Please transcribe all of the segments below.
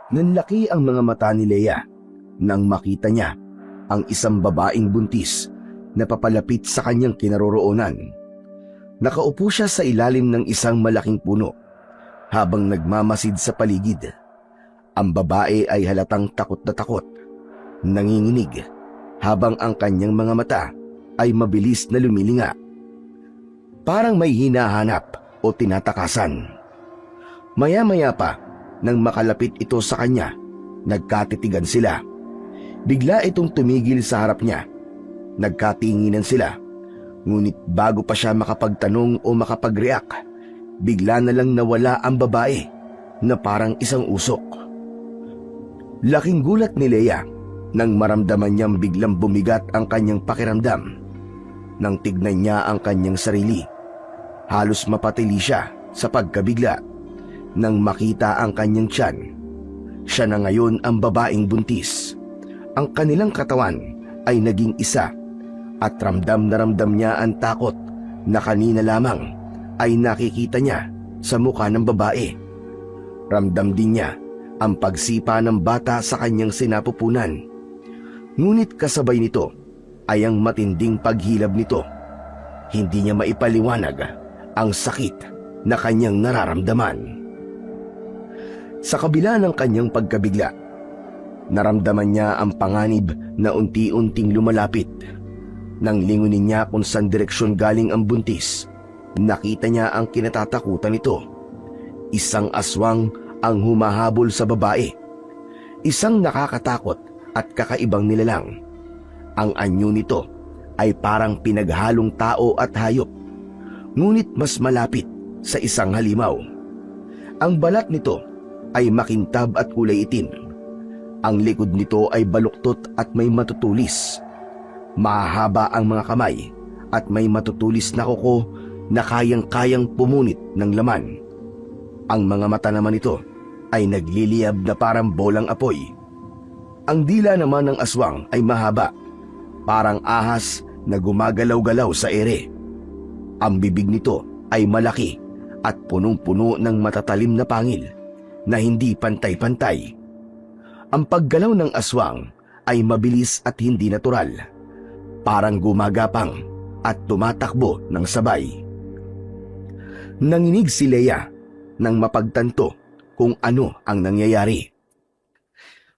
Nanlaki ang mga mata ni Leia nang makita niya ang isang babaeng buntis na papalapit sa kanyang kinaroroonan. Nakaupo siya sa ilalim ng isang malaking puno habang nagmamasid sa paligid. Ang babae ay halatang takot na takot, nanginginig habang ang kanyang mga mata ay mabilis na lumilinga. Parang may hinahanap o tinatakasan. Maya-maya pa, nang makalapit ito sa kanya, nagkatitigan sila. Bigla itong tumigil sa harap niya. Nagkatinginan sila. Ngunit bago pa siya makapagtanong o makapag-react, bigla na lang nawala ang babae na parang isang usok. Laking gulat ni Leia nang maramdaman niyang biglang bumigat ang kanyang pakiramdam. Nang tignan niya ang kanyang sarili, halos mapatili siya sa pagkabigla. Nang makita ang kanyang tiyan, siya na ngayon ang babaeng buntis. Ang kanilang katawan ay naging isa at ramdam na ramdam niya ang takot na kanina lamang ay nakikita niya sa mukha ng babae. Ramdam din niya ang pagsipa ng bata sa kanyang sinapupunan. Ngunit kasabay nito ay ang matinding paghilab nito. Hindi niya maipaliwanag ang sakit na kanyang nararamdaman. Sa kabila ng kanyang pagkabigla, naramdaman niya ang panganib na unti-unting lumalapit. Nang lingunin niya kung saan direksyon galing ang buntis, nakita niya ang kinatatakutan nito. Isang aswang ang humahabol sa babae. Isang nakakatakot at kakaibang nilalang. Ang anyo nito ay parang pinaghalong tao at hayop, ngunit mas malapit sa isang halimaw. Ang balat nito ay makintab at kulay itim. Ang likod nito ay baluktot at may matutulis. Mahahaba ang mga kamay at may matutulis na kuko na kayang-kayang pumunit ng laman. Ang mga mata naman nito ay nagliliyab na parang bolang apoy. Ang dila naman ng aswang ay mahaba, parang ahas na gumagalaw-galaw sa ere. Ang bibig nito ay malaki at punong-puno ng matatalim na pangil na hindi pantay-pantay. Ang paggalaw ng aswang ay mabilis at hindi natural. Parang gumagapang at tumatakbo ng sabay. Nanginig si Leia nang mapagtanto kung ano ang nangyayari.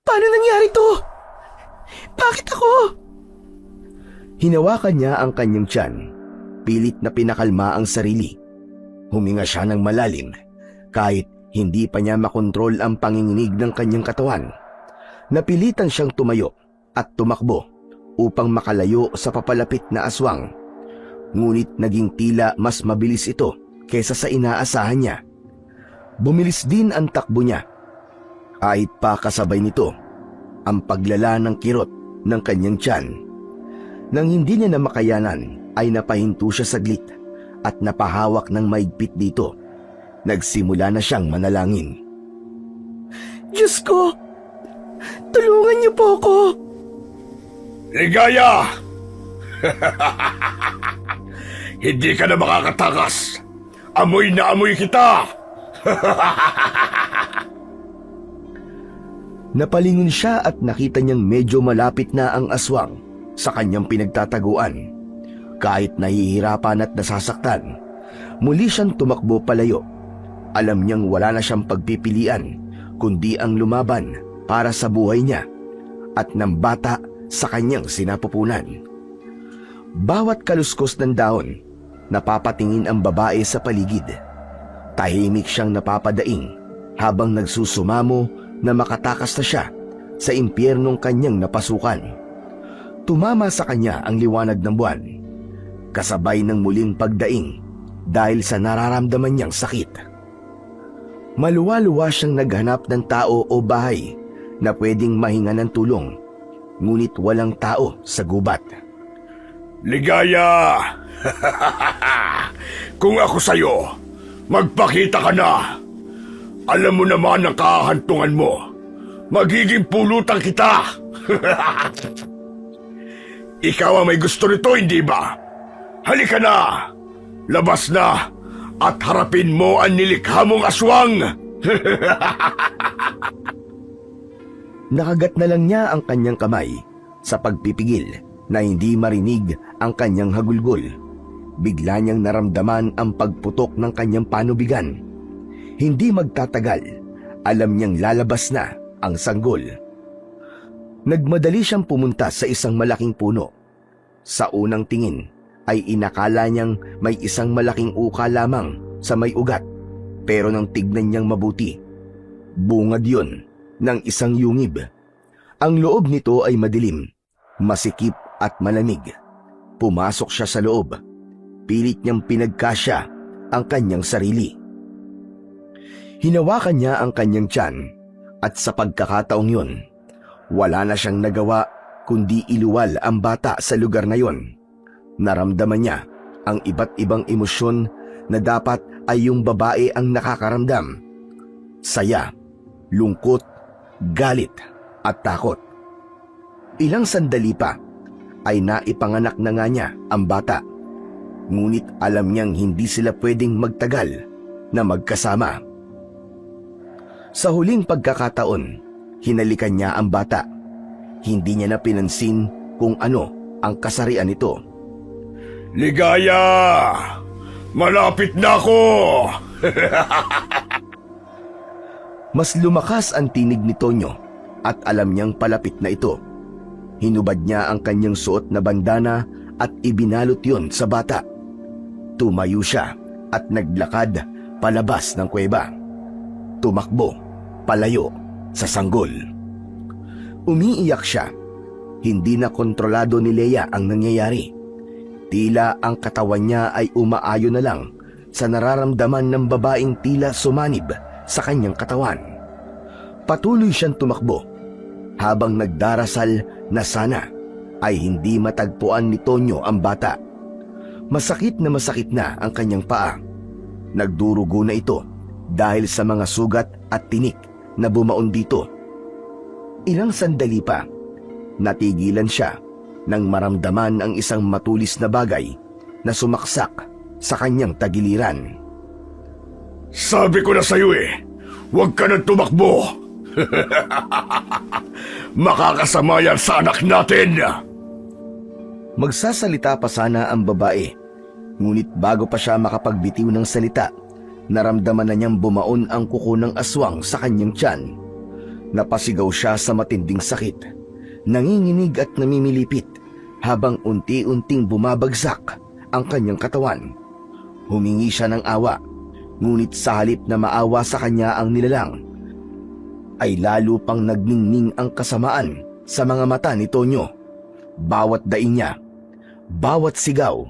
Paano nangyari to? Bakit ako? Hinawakan niya ang kanyang tiyan. Pilit na pinakalma ang sarili. Huminga siya ng malalim kahit hindi pa niya makontrol ang panginginig ng kanyang katawan. Napilitan siyang tumayo at tumakbo upang makalayo sa papalapit na aswang. Ngunit naging tila mas mabilis ito kaysa sa inaasahan niya. Bumilis din ang takbo niya. Kahit pa kasabay nito ang paglala ng kirot ng kanyang tiyan. Nang hindi niya na makayanan ay napahinto siya saglit at napahawak ng maigpit dito. Nagsimula na siyang manalangin. Diyos ko, tulungan niyo po ako. Ligaya! Hindi ka na makakatakas. Amoy na amoy kita! Napalingon siya at nakita niyang medyo malapit na ang aswang sa kanyang pinagtataguan. Kahit nahihirapan at nasasaktan, muli siyang tumakbo palayo. Alam niyang wala na siyang pagpipilian kundi ang lumaban para sa buhay niya at ng bata sa kanyang sinapupunan. Bawat kaluskos ng dahon, napapatingin ang babae sa paligid. Tahimik siyang napapadaing habang nagsusumamo na makatakas na siya sa impyernong kanyang napasukan. Tumama sa kanya ang liwanag ng buwan, kasabay ng muling pagdaing dahil sa nararamdaman niyang sakit. Maluwa-luwa siyang naghanap ng tao o bahay na pwedeng mahinga ng tulong, ngunit walang tao sa gubat. Ligaya! Kung ako sa'yo, magpakita ka na. Alam mo naman ang kahantungan mo. Magiging pulutan kita. Ikaw ang may gusto nito, hindi ba? Halika na! Labas na at harapin mo ang nilikha mong aswang! Nakagat na lang niya ang kanyang kamay sa pagpipigil na hindi marinig ang kanyang hagulgol. Bigla niyang naramdaman ang pagputok ng kanyang panubigan. Hindi magtatagal, alam niyang lalabas na ang sanggol. Nagmadali siyang pumunta sa isang malaking puno. Sa unang tingin ay inakala niyang may isang malaking uka lamang sa may ugat, pero nang tignan niyang mabuti, bungad yun ng isang yungib. Ang loob nito ay madilim, masikip at malamig. Pumasok siya sa loob. Pilit niyang pinagkasya ang kanyang sarili. Hinawakan niya ang kanyang tiyan at sa pagkakataong yun, wala na siyang nagawa kundi iluwal ang bata sa lugar na yon. Naramdaman niya ang iba't ibang emosyon na dapat ay yung babae ang nakakaramdam. Saya, lungkot, galit at takot. Ilang sandali pa ay naipanganak na nga niya ang bata. Ngunit alam niyang hindi sila pwedeng magtagal na magkasama. Sa huling pagkakataon, hinalikan niya ang bata. Hindi niya na pinansin kung ano ang kasarian nito. Ligaya! Malapit na ako! Mas lumakas ang tinig ni Tonyo at alam niyang palapit na ito. Hinubad niya ang kanyang suot na bandana at ibinalot yon sa bata. Tumayo siya at naglakad palabas ng kuweba. Tumakbo palayo sa sanggol. Umiiyak siya. Hindi na kontrolado ni Leia ang nangyayari. Tila ang katawan niya ay umaayon na lang sa nararamdaman ng babaeng tila sumanib sa kanyang katawan. Patuloy siyang tumakbo habang nagdarasal na sana ay hindi matagpuan ni Tonyo ang bata. Masakit na ang kanyang paa. Nagdurugo na ito dahil sa mga sugat at tinik na bumaon dito. Ilang sandali pa, natigilan siya nang maramdaman ang isang matulis na bagay na sumaksak sa kanyang tagiliran. Sabi ko na sa'yo huwag ka nang tumakbo. Makakasama yan sa anak natin. Magsasalita pa sana ang babae, ngunit bago pa siya makapagbitiw ng salita, naramdaman na niyang bumaon ang kuko ng aswang sa kanyang tiyan. Napasigaw siya sa matinding sakit, nanginginig at namimilipit habang unti-unting bumabagsak ang kanyang katawan. Humingi siya ng awa, ngunit sa halip na maawa sa kanya ang nilalang, ay lalo pang nagningning ang kasamaan sa mga mata ni Tonyo. Bawat daing niya, bawat sigaw,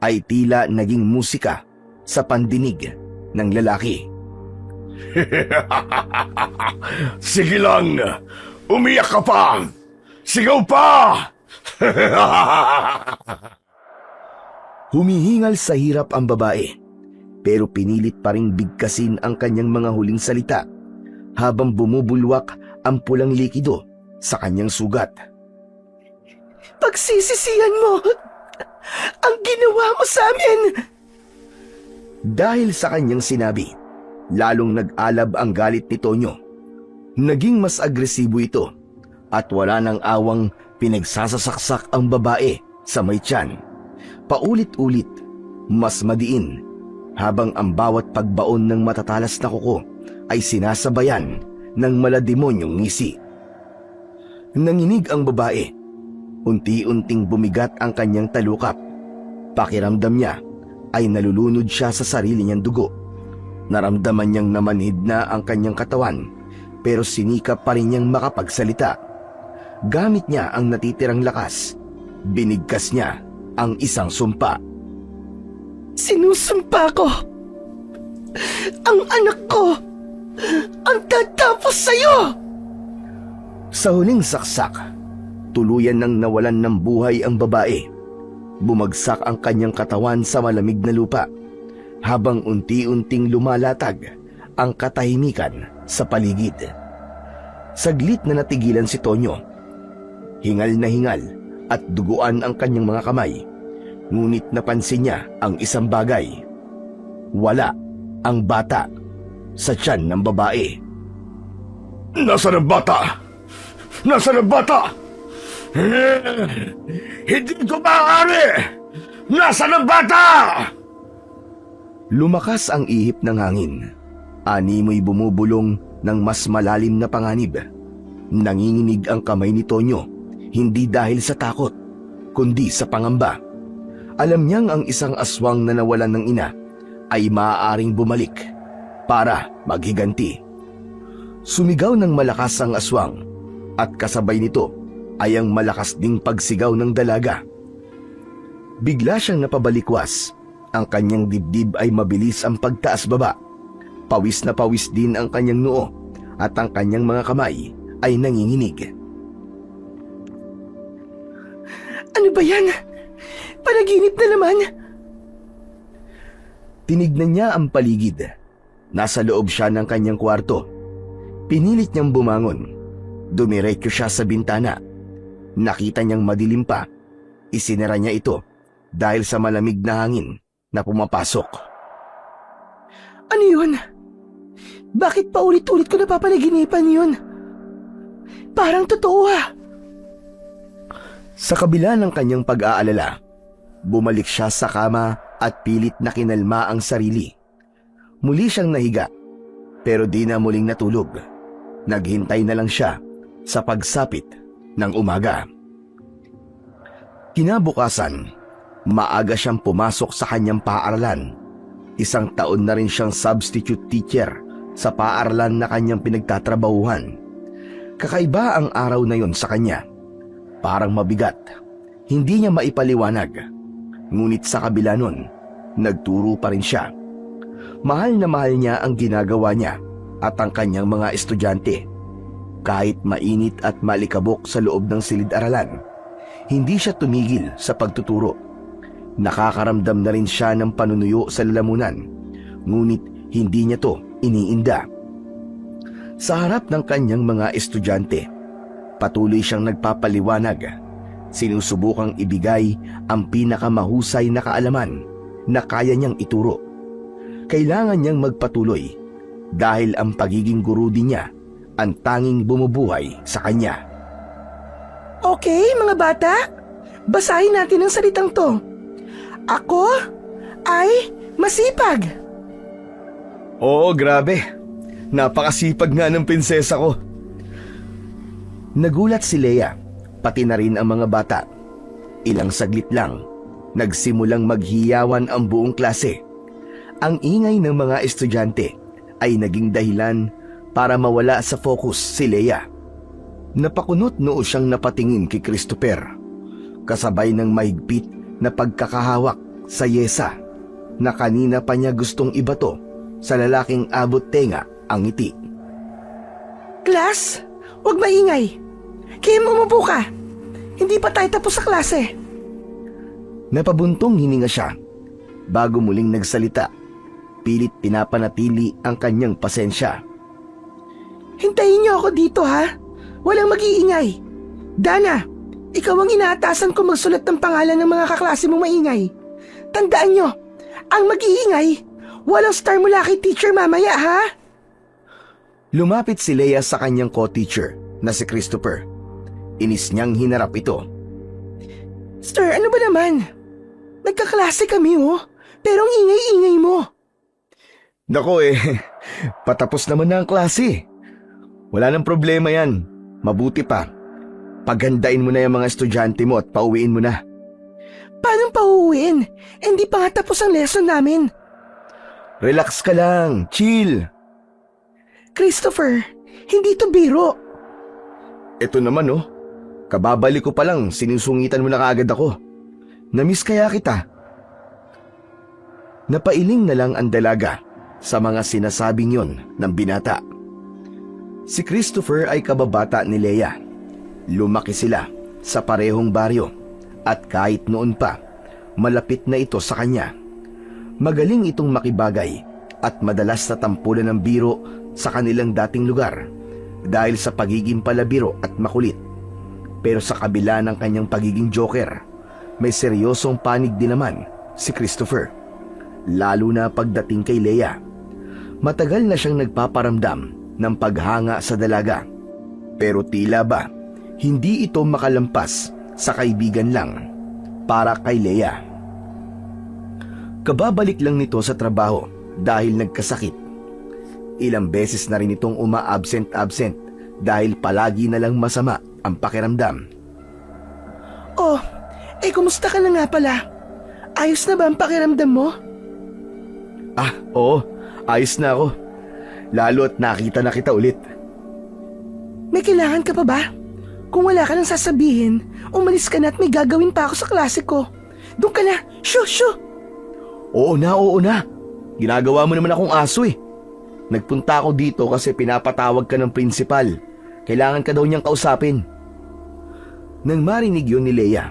ay tila naging musika sa pandinig ng lalaki. Sige lang, umiyak ka pa! Sigaw pa! Humihingal sa hirap ang babae, pero pinilit pa ring bigkasin ang kanyang mga huling salita habang bumubulwak ang pulang likido sa kanyang sugat. Pagsisisihan mo ang ginawa mo sa amin! Dahil sa kanyang sinabi, lalong nag-alab ang galit ni Tonyo. Naging mas agresibo ito at wala nang awang pinagsasasaksak ang babae sa may tiyan. Paulit-ulit, mas madiin, habang ang bawat pagbaon ng matatalas na kuko ay sinasabayan ng malademonyong ngisi. Nanginig ang babae. Unti-unting bumigat ang kanyang talukap. Pakiramdam niya ay nalulunod siya sa sarili niyang dugo. Naramdaman niyang namanhid na ang kanyang katawan, pero sinikap pa rin niyang makapagsalita. Gamit niya ang natitirang lakas. Binigkas niya ang isang sumpa. Sinusumpa ko ang anak ko ang tatapos sa'yo! Sa huling saksak, tuluyan nang nawalan ng buhay ang babae. Bumagsak ang kanyang katawan sa malamig na lupa, habang unti-unting lumalatag ang katahimikan sa paligid. Saglit na natigilan si Tonyo. Hingal na hingal at duguan ang kanyang mga kamay. Ngunit napansin niya ang isang bagay. Wala ang bata sa tiyan ng babae. Nasaan ang bata? Nasaan ang bata? Hindi ko maaari! Nasaan ang bata? Lumakas ang ihip ng hangin. Animoy bumubulong ng mas malalim na panganib. Nanginginig ang kamay ni Tonyo, hindi dahil sa takot, kundi sa pangamba. Alam niyang ang isang aswang na nawalan ng ina ay maaaring bumalik para maghiganti. Sumigaw ng malakas ang aswang at kasabay nito ay ang malakas ding pagsigaw ng dalaga. Bigla siyang napabalikwas. Ang kanyang dibdib ay mabilis ang pagtaas-baba. Pawis na pawis din ang kanyang noo at ang kanyang mga kamay ay nanginginig. Ano ba yan? Panaginip na naman. Tinignan niya ang paligid. Nasa loob siya ng kanyang kwarto. Pinilit niyang bumangon. Dumiretso siya sa bintana. Nakita niyang madilim pa. Isinara niya ito dahil sa malamig na hangin na pumapasok. Ano yun? Bakit paulit-ulit ko napapanaginipan yun? Parang totoo Sa kabila ng kanyang pag-aalala, bumalik siya sa kama at pilit na kinalma ang sarili. Muli siyang nahiga, pero di na muling natulog. Naghintay na lang siya sa pagsapit ng umaga. Kinabukasan, maaga siyang pumasok sa kanyang paaralan. 1 taon na rin siyang substitute teacher sa paaralan na kanyang pinagtatrabahuhan. Kakaiba ang araw na yon sa kanya. Parang mabigat. Hindi niya maipaliwanag. Ngunit sa kabila nun, nagturo pa rin siya. Mahal na mahal niya ang ginagawa niya at ang kanyang mga estudyante. Kahit mainit at malikabok sa loob ng silid-aralan, hindi siya tumigil sa pagtuturo. Nakakaramdam na rin siya ng panunuyo sa lalamunan, ngunit hindi niya to iniinda. Sa harap ng kanyang mga estudyante, patuloy siyang nagpapaliwanag. Sinusubukang ibigay ang pinakamahusay na kaalaman na kaya niyang ituro. Kailangan niyang magpatuloy dahil ang pagiging guro din niya ang tanging bumubuhay sa kanya. Okay, mga bata. Basahin natin ang salitang to. Ako ay masipag. Oo, grabe. Napakasipag nga ng prinsesa ko. Nagulat si Leia, pati na rin ang mga bata. Ilang saglit lang, nagsimulang maghiyawan ang buong klase. Ang ingay ng mga estudyante ay naging dahilan para mawala sa focus si Leia. Napakunot noo siyang napatingin kay Christopher, kasabay ng mahigpit na pagkakahawak sa yesa na kanina pa niya gustong ibato sa lalaking abot tenga ang ngiti. Class, huwag maingay. Kim, umupo ka. Hindi pa tayo tapos sa klase. Napabuntong hininga siya bago muling nagsalita. Pilit pinapanatili ang kanyang pasensya. Hintayin niyo ako dito, ha? Walang mag-iingay. Dana, ikaw ang inaatasan ko magsulat ng pangalan ng mga kaklase mong maingay. Tandaan niyo, ang mag-iingay, walang star mula kay teacher mamaya, ha? Lumapit si Leia sa kanyang co-teacher na si Christopher. Inis niyang hinarap ito. Sir, ano ba naman? Nagkaklase kami, pero ang ingay-ingay mo. Nako patapos naman na ang klase. Wala nang problema yan. Mabuti pa, paghandain mo na yung mga estudyante mo at pauwiin mo na. Paano pauwiin? Hindi pa nga tapos ang lesson namin. Relax ka lang, chill. Christopher, hindi to biro. Ito naman kababalik ko pa lang, sinusungitan mo na kaagad ako. Namiss kaya kita. Napailing na lang ang dalaga sa mga sinasabing yon ng binata. Si Christopher ay kababata ni Leia. Lumaki sila sa parehong baryo at kahit noon pa, malapit na ito sa kanya. Magaling itong makibagay at madalas na tampulan ng biro sa kanilang dating lugar dahil sa pagiging palabiro at makulit. Pero sa kabila ng kanyang pagiging joker, may seryosong panig din naman si Christopher. Lalo na pagdating kay Leia. Matagal na siyang nagpaparamdam ng paghanga sa dalaga. Pero tila ba, Hindi ito makalampas sa kaibigan lang para kay Leia. Kababalik lang nito sa trabaho dahil nagkasakit. Ilang beses na rin itong uma-absent dahil palagi na lang masama ang pakiramdam. Oh, kumusta ka na nga pala? Ayos na ba ang pakiramdam mo? Oo, ayos na ako. Lalo at nakita na kita ulit. May kailangan ka pa ba? Kung wala ka nang sasabihin, umalis ka na at may gagawin pa ako sa klase ko. Doon ka na, shoo! Oo na. Ginagawa mo naman akong aso eh. Nagpunta ako dito kasi pinapatawag ka ng principal. Kailangan ka daw niyang kausapin. Nang marinig yun ni Leia,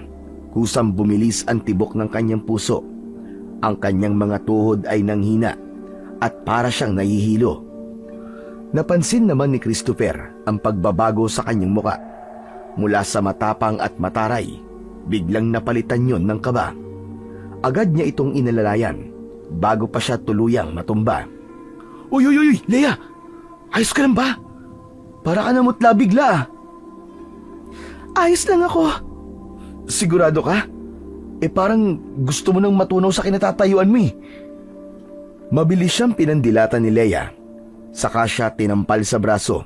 kusang bumilis ang tibok ng kanyang puso. Ang kanyang mga tuhod ay nanghina at para siyang nahihilo. Napansin naman ni Christopher ang pagbabago sa kanyang muka. Mula sa matapang at mataray, biglang napalitan yon ng kaba. Agad niya itong inalalayan bago pa siya tuluyang matumba. Uy, Leia! Ayos ka lang ba? Para ka namutla bigla. Ayos lang ako. Sigurado ka? Parang gusto mo nang matunaw sa kinatatayuan mo eh. Mabilis siyang pinandilatan ni Leia. Saka siya tinampal sa braso.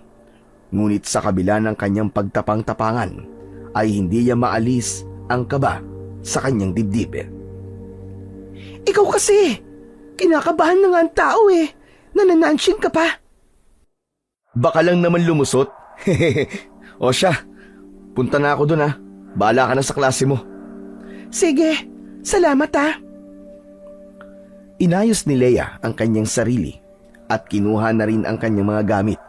Ngunit sa kabila ng kanyang pagtapang-tapangan ay hindi niya maalis ang kaba sa kanyang dibdib. Ikaw kasi, kinakabahan na nga ang tao eh. Nananansing ka pa. Baka lang naman lumusot. O siya, punta na ako dun ha. Bahala ka na sa klase mo. Sige, salamat ha. Inayos ni Leia ang kanyang sarili at kinuha na rin ang kanyang mga gamit.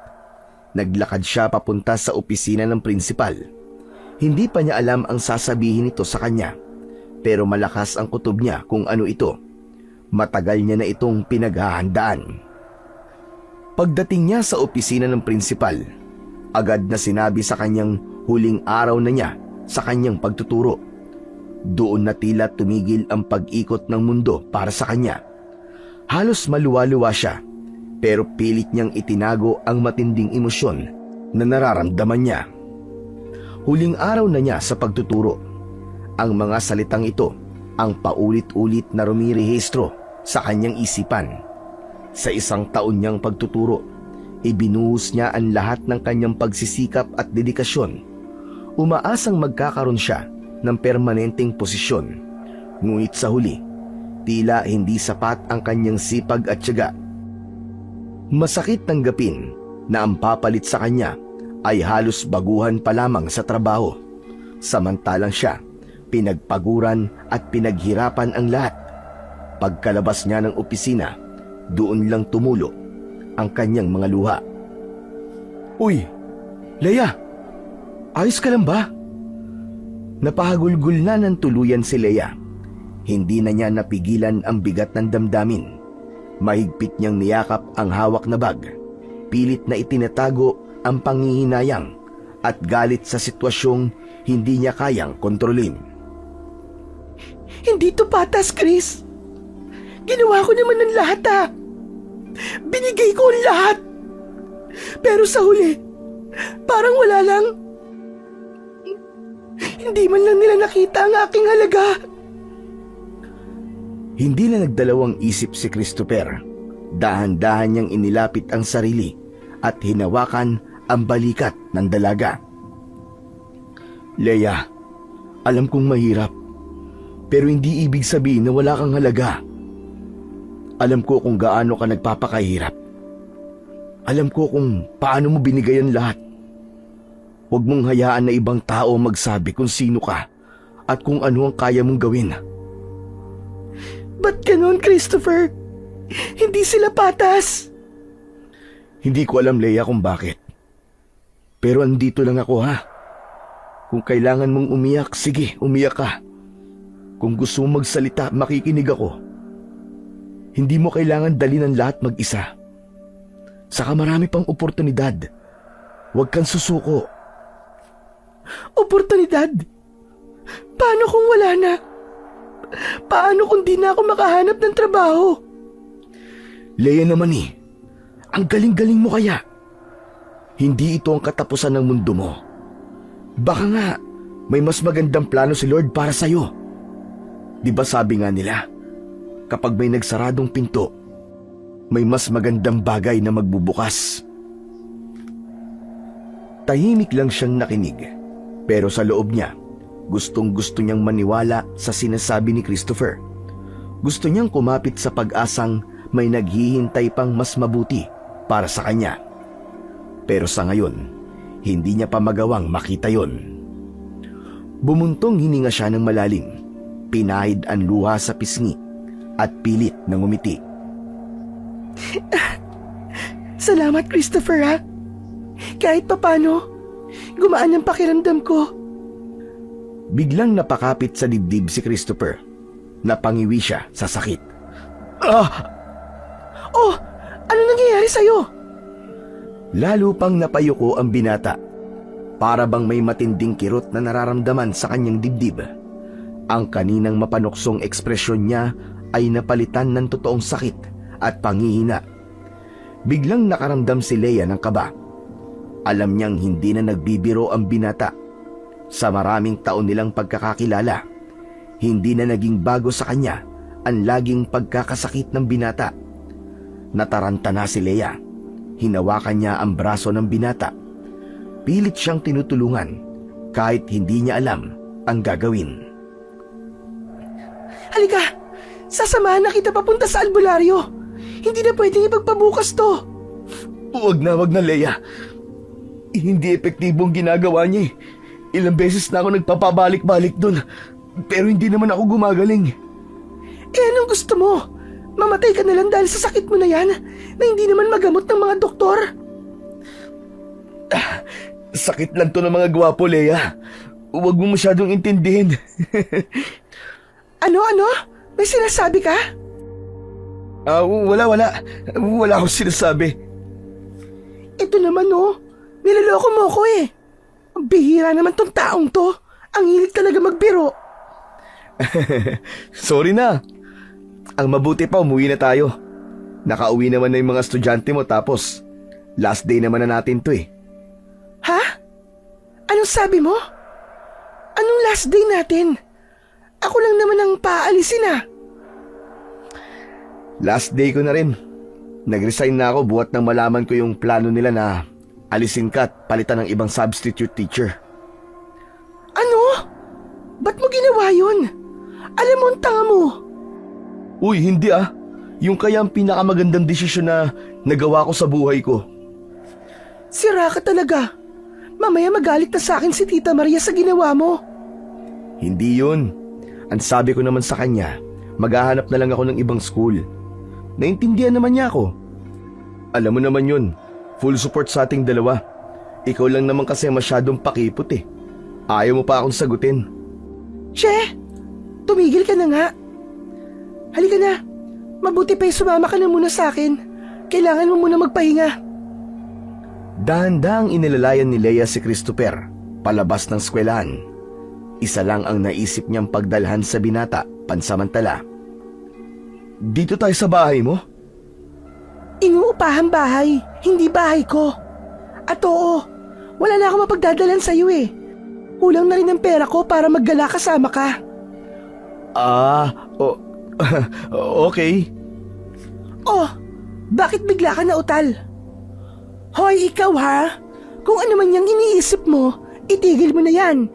Naglakad siya papunta sa opisina ng prinsipal. Hindi pa niya alam ang sasabihin nito sa kanya, pero malakas ang kutob niya kung ano ito. Matagal niya na itong pinaghahandaan. Pagdating niya sa opisina ng prinsipal, agad na sinabi sa kanyang huling araw na niya sa kanyang pagtuturo. Doon na tila tumigil ang pag-ikot ng mundo para sa kanya. Halos maluwa-luwa siya, pero pilit niyang itinago ang matinding emosyon na nararamdaman niya. Huling araw na niya sa pagtuturo. Ang mga salitang ito ang paulit-ulit na rumirehistro sa kanyang isipan. Sa isang taon niyang pagtuturo, ibinuhos niya ang lahat ng kanyang pagsisikap at dedikasyon. Umaasang magkakaroon siya ng permanenteng posisyon. Ngunit sa huli, tila hindi sapat ang kanyang sipag at tiyaga. Masakit tanggapin na ang papalit sa kanya ay halos baguhan pa lamang sa trabaho. Samantalang siya, pinagpaguran at pinaghirapan ang lahat. Pagkalabas niya ng opisina, doon lang tumulo ang kanyang mga luha. Uy, Leia! Ayos ka lang ba? Napahagulgul na ng tuluyan si Leia. Hindi na niya napigilan ang bigat ng damdamin. Mahigpit niyang niyakap ang hawak na bag. Pilit na itinatago ang panghihinayang at galit sa sitwasyong hindi niya kayang kontrolin. Hindi to patas, Chris. Ginawa ko naman ng lahat ha. Binigay ko ang lahat. Pero sa huli, parang wala lang. Hindi man lang nila nakita ang aking halaga. Hindi na nagdalawang isip si Christopher. Dahan-dahan niyang inilapit ang sarili at hinawakan ang balikat ng dalaga. Leia, alam kong mahirap, pero hindi ibig sabihin na wala kang halaga. Alam ko kung gaano ka nagpapakahirap. Alam ko kung paano mo binigay ang lahat. Huwag mong hayaan na ibang tao magsabi kung sino ka at kung ano ang kaya mong gawin. Ba't ganun, Christopher? Hindi sila patas. Hindi ko alam, Leia, kung bakit. Pero andito lang ako, ha? Kung kailangan mong umiyak, sige, umiyak ka. Kung gusto mong magsalita, makikinig ako. Hindi mo kailangan dalhin ang lahat mag-isa. Saka marami pang oportunidad. Huwag kang susuko. Oportunidad? Paano kung wala na? Paano kung di na ako makahanap ng trabaho? Leia naman ang galing-galing mo kaya. Hindi ito ang katapusan ng mundo mo. Baka nga, may mas magandang plano si Lord para sa'yo. Di ba sabi nga nila, kapag may nagsaradong pinto, may mas magandang bagay na magbubukas. Tahimik lang siyang nakinig, pero sa loob niya, gustong-gusto niyang maniwala sa sinasabi ni Christopher. Gusto niyang kumapit sa pag-asang may naghihintay pang mas mabuti para sa kanya. Pero sa ngayon, hindi niya pa magawang makita yon. Bumuntong hininga siya ng malalim, pinahid ang luha sa pisngi at pilit na ngumiti. Salamat, Christopher, ha? Kahit papano, gumaan ang pakiramdam ko. Biglang napakapit sa dibdib si Christopher. Napangiwi siya sa sakit. Oh, ano nangyayari sa'yo? Lalo pang napayuko ang binata. Para bang may matinding kirot na nararamdaman sa kanyang dibdib. Ang kaninang mapanuksong ekspresyon niya ay napalitan ng totoong sakit at panghihina. Biglang nakaramdam si Leia ng kaba. Alam niyang hindi na nagbibiro ang binata. Sa maraming taon nilang pagkakakilala, hindi na naging bago sa kanya ang laging pagkakasakit ng binata. Nataranta na si Leia. Hinawakan niya ang braso ng binata. Pilit siyang tinutulungan kahit hindi niya alam ang gagawin. Halika, sasamahan na kita papunta sa albularyo. Hindi na pwedeng ipagpabukas to. Wag na Leia. Hindi epektibong ginagawa niya eh. Ilang beses na ako nagpapabalik-balik doon, pero hindi naman ako gumagaling. Eh anong gusto mo? Mamatay ka na lang dahil sa sakit mo na yan na hindi naman magamot ng mga doktor? Sakit lang to ng mga gwapo, Leia. Huwag mo masyadong intindihin. Ano? May sinasabi ka? Wala. Wala akong sinasabi. Ito naman niloloko mo ko eh. Ang bihira naman tong taong to. Ang hilig talaga magbiro. Sorry na. Ang mabuti pa, umuwi na tayo. Nakauwi naman na yung mga estudyante mo tapos last day naman na natin to eh. Ha? Anong sabi mo? Anong last day natin? Ako lang naman ang paalisin ah. Last day ko na rin. Nag-resign na ako buhat nang malaman ko yung plano nila na alisin ka at palitan ng ibang substitute teacher. Ano? Ba't mo ginawa yun? Alam mo ang tanga mo. Uy, hindi ah. Yung kaya ang pinakamagandang desisyon na nagawa ko sa buhay ko. Sira ka talaga. Mamaya magalit na sa akin si Tita Maria sa ginawa mo. Hindi yun. Ang sabi ko naman sa kanya, maghahanap na lang ako ng ibang school. Naintindihan naman niya ako. Alam mo naman yun, full support sa ating dalawa. Ikaw lang naman kasi masyadong pakipot eh. Ayaw mo pa akong sagutin. Che, tumigil ka na nga. Halika na, mabuti pa sumama ka na muna sa akin. Kailangan mo muna magpahinga. Dahan-dahang inilalayan ni Leia si Christopher palabas ng eskwelahan. Isa lang ang naisip niyang pagdalhan sa binata pansamantala. Dito tayo sa bahay mo? Inuupahang bahay, hindi bahay ko. At oo, wala na ako mapagdadalan sa'yo eh. Kulang na rin ang pera ko para maggala kasama ka. Okay. Oh, bakit bigla ka nautal? Hoy, ikaw ha? Kung ano man yung iniisip mo, itigil mo na yan.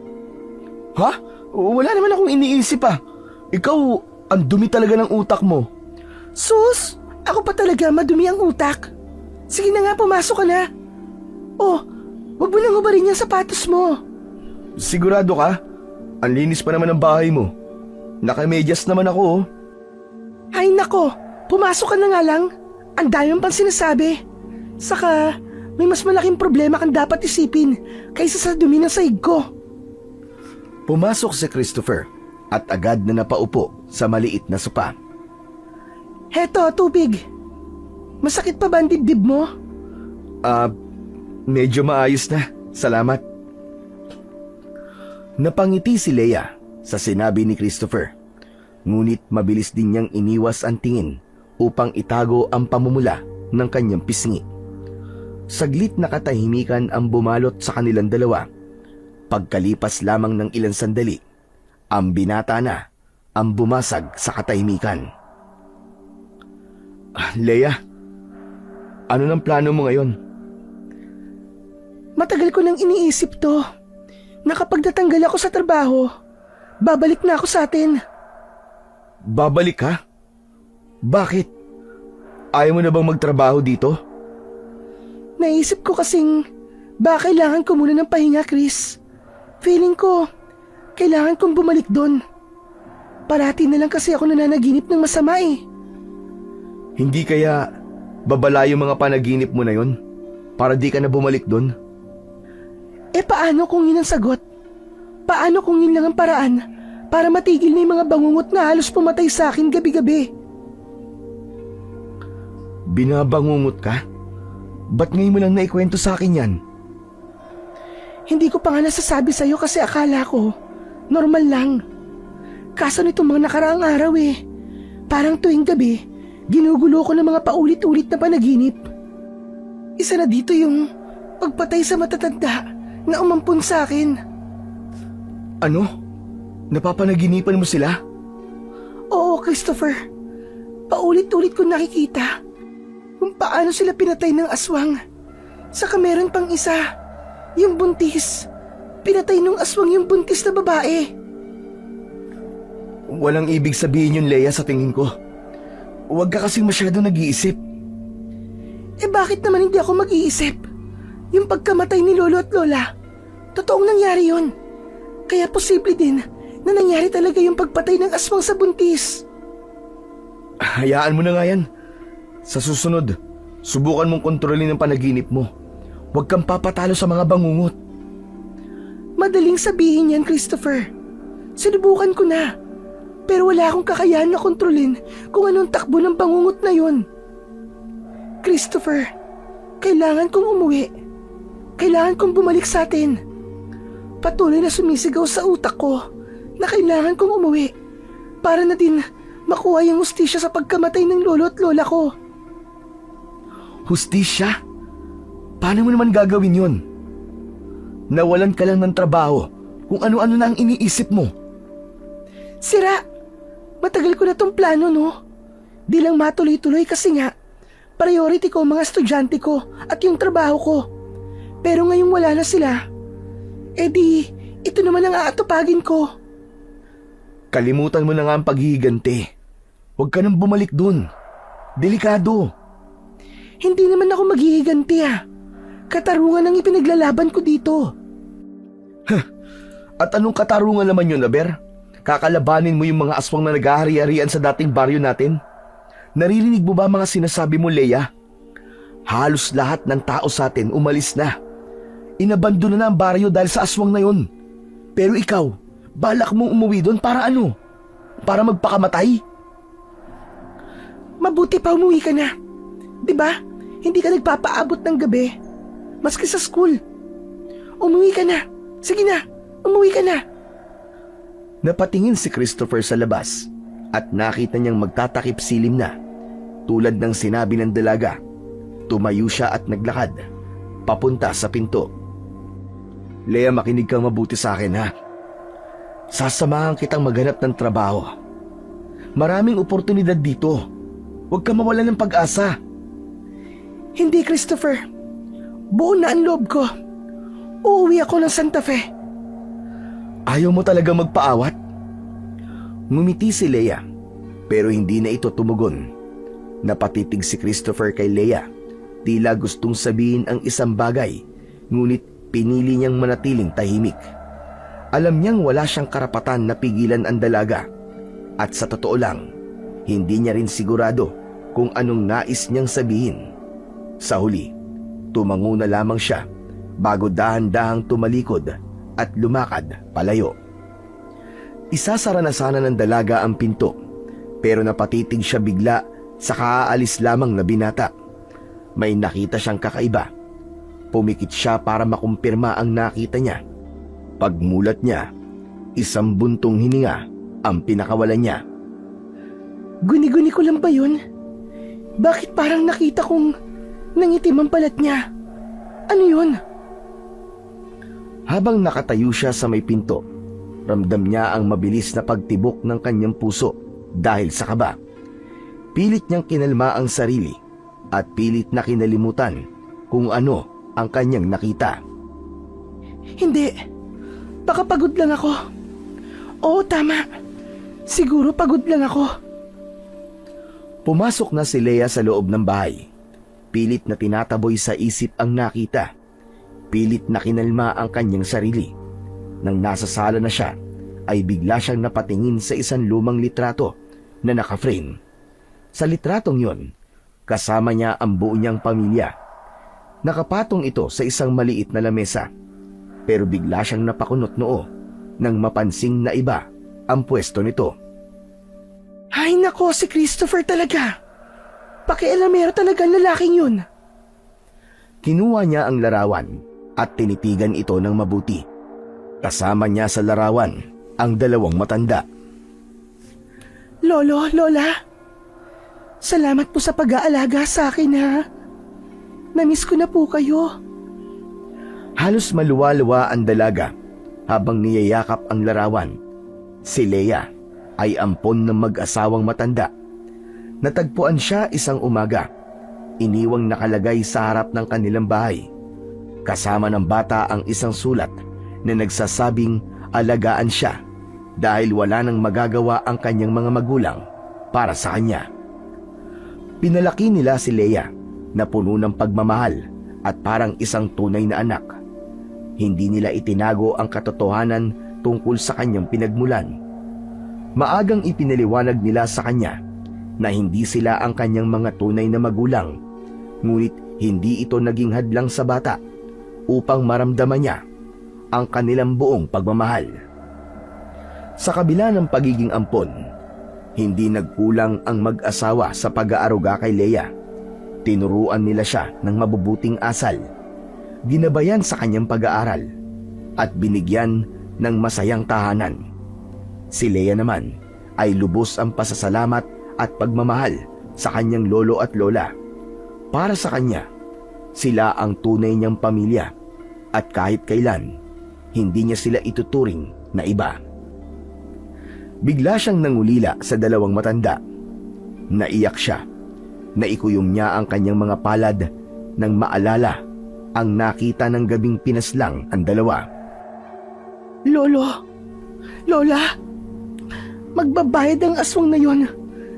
Ha? Wala naman akong iniisip ah. Ikaw, ang dumi talaga ng utak mo. Sus, ako pa talaga madumi ang utak. Sige na nga, pumasok ka na. Oh, wag mo nang hubarin yung sapatos mo. Sigurado ka? Ang linis pa naman ng bahay mo. Nakamedyas naman ako oh. Ay nako, pumasok ka na nga lang. Ang dami pang sinasabi. Saka, may mas malaking problema kang dapat isipin kaysa sa dumi ng sahig ko. Pumasok si Christopher at agad na napaupo sa maliit na sopa. Heto, tubig. Masakit pa ba ang dibdib mo? Medyo maayos na. Salamat. Napangiti si Leia sa sinabi ni Christopher. Ngunit mabilis din niyang iniwas ang tingin upang itago ang pamumula ng kanyang pisngi. Saglit na katahimikan ang bumalot sa kanilang dalawa. Pagkalipas lamang ng ilang sandali, ang binata na ang bumasag sa katahimikan. Leia, ano ng plano mo ngayon? Matagal ko nang iniisip to, na kapag natanggal ako sa trabaho, babalik na ako sa atin. Babalik ka? Bakit? Ayaw mo na bang magtrabaho dito? Naisip ko kasing baka kailangan ko muna ng pahinga, Chris. Feeling ko, kailangan kong bumalik doon. Parati na lang kasi ako nananaginip ng masama eh. Hindi kaya babala yung mga panaginip mo na yon para di ka na bumalik doon? Paano kung yun ang sagot? Paano kung yun lang ang paraan para matigil na yung mga bangungot na halos pumatay sa akin gabi-gabi? Binabangungot ka? Ba't ngayon mo lang naikwento sa akin yan? Hindi ko pa nga nasasabi sa'yo kasi akala ko, normal lang. Kaso nitong mga nakaraang araw parang tuwing gabi, ginugulo ko ng mga paulit-ulit na panaginip. Isa na dito yung pagpatay sa matatanda na umampun sa akin. Ano? Napapanaginipan mo sila? Oo, Christopher. Paulit-ulit ko nakikita kung paano sila pinatay ng aswang. Saka meron pang isa, yung buntis. Pinatay ng aswang yung buntis na babae. Walang ibig sabihin yun, Leia, sa tingin ko. Huwag ka kasing masyado nag-iisip. Bakit naman hindi ako mag-iisip? Yung pagkamatay ni Lolo at Lola, totoong nangyari yun. Kaya posible din na nangyari talaga yung pagpatay ng aswang sa buntis. Hayaan mo na nga yan. Sa susunod, subukan mong kontrolin ang panaginip mo. Huwag kang papatalo sa mga bangungot. Madaling sabihin yan, Christopher. Sinubukan ko na. Pero wala akong kakayahan na kontrolin kung anong takbo ng bangungot na yun. Christopher, kailangan kong umuwi. Kailangan kong bumalik sa atin. Patuloy na sumisigaw sa utak ko na kailangan kong umuwi para na din makuha yung hustisya sa pagkamatay ng lolo at lola ko. Hustisya? Paano mo naman gagawin yun? Nawalan ka lang ng trabaho kung ano-ano na ang iniisip mo. Sira! Matagal ko na tong plano, no? Di lang matuloy-tuloy kasi nga, priority ko ang mga estudyante ko at yung trabaho ko. Pero ngayong wala na sila, ito naman ang aatupagin ko. Kalimutan mo na nga ang paghihiganti. Huwag ka nang bumalik dun. Delikado. Hindi naman ako maghihiganti Katarungan ang ipinaglalaban ko dito. At anong katarungan naman yun, Aber? Kakalabanin mo yung mga aswang na naghahari-harian sa dating baryo natin? Naririnig mo ba mga sinasabi mo, Leia? Halos lahat ng tao sa atin umalis na. Inabandona na ang baryo dahil sa aswang na yun. Pero ikaw, balak mong umuwi doon para ano? Para magpakamatay? Mabuti pa umuwi ka na. Diba? Hindi ka nagpapaabot ng gabi. Maski sa school. Umuwi ka na. Sige na, umuwi ka na. Napatingin si Christopher sa labas at nakita niyang magtatakip silim na. Tulad ng sinabi ng dalaga, tumayo siya at naglakad papunta sa pinto. Leia, makinig kang mabuti sa akin ha. Sasamahan kitang maghanap ng trabaho. Maraming oportunidad dito. Huwag ka mawalan ng pag-asa. Hindi, Christopher. Buo na ang loob ko. Uuwi ako ng Santa Fe. Ayaw mo talaga magpaawat? Ngumiti si Leia, pero hindi na ito tumugon. Napatitig si Christopher kay Leia. Tila gustong sabihin ang isang bagay, ngunit pinili niyang manatiling tahimik. Alam niyang wala siyang karapatan na pigilan ang dalaga. At sa totoo lang, hindi niya rin sigurado kung anong nais niyang sabihin. Sa huli, tumango na lamang siya bago dahan-dahang tumalikod at lumakad palayo. Isasara na sana ng dalaga ang pinto, pero napatitig siya bigla sa kaaalis lamang na binata. May nakita siyang kakaiba. Pumikit siya para makumpirma ang nakita niya. Pagmulat niya, isang buntong hininga ang pinakawalan niya. Guni-guni ko lang ba yun? Bakit parang nakita kong nangitim ang balat niya? Ano yun? Habang nakatayo siya sa may pinto, ramdam niya ang mabilis na pagtibok ng kanyang puso dahil sa kaba. Pilit niyang kinalma ang sarili at pilit na kinalimutan kung ano ang kanyang nakita. Hindi. Baka pagod lang ako. Oo, tama. Siguro pagod lang ako. Pumasok na si Leia sa loob ng bahay. Pilit na tinataboy sa isip ang nakita. Pilit na kinalma ang kanyang sarili. Nang nasa sala na siya, ay bigla siyang napatingin sa isang lumang litrato na naka-frame. Sa litratong yon, kasama niya ang buo niyang pamilya. Nakapatong ito sa isang maliit na lamesa. Pero bigla siyang napakunot noo nang mapansing na iba ang pwesto nito. Ay nako, si Christopher talaga. Pakialamero talaga ang lalaking yun. Kinuha niya ang larawan at tinitigan ito ng mabuti. Kasama niya sa larawan ang dalawang matanda. Lolo, Lola, salamat po sa pag-aalaga sa akin ha. Namiss ko na po kayo. Halos maluwa-luwa ang dalaga habang niyayakap ang larawan. Si Leia ay ampon ng mag-asawang matanda. Natagpuan siya isang umaga. Iniwang nakalagay sa harap ng kanilang bahay. Kasama ng bata ang isang sulat na nagsasabing alagaan siya dahil wala nang magagawa ang kanyang mga magulang para sa kanya. Pinalaki nila si Leia na puno ng pagmamahal at parang isang tunay na anak. Hindi nila itinago ang katotohanan tungkol sa kanyang pinagmulan. Maagang ipinaliwanag nila sa kanya na hindi sila ang kanyang mga tunay na magulang, ngunit hindi ito naging hadlang sa bata upang maramdaman niya ang kanilang buong pagmamahal. Sa kabila ng pagiging ampon, hindi nagkulang ang mag-asawa sa pag-aaruga kay Leia. Tinuruan nila siya ng mabubuting asal, ginabayan sa kanyang pag-aaral, at binigyan ng masayang tahanan. Si Leia naman ay lubos ang pasasalamat at pagmamahal sa kanyang lolo at lola. Para sa kanya, sila ang tunay niyang pamilya at kahit kailan, hindi niya sila ituturing na iba. Bigla siyang nangulila sa dalawang matanda. Naiyak siya. Naikuyom niya ang kanyang mga palad nang maalala ang nakita ng gabing pinaslang ang dalawa. Lolo, Lola, magbabayad ang aswang na yon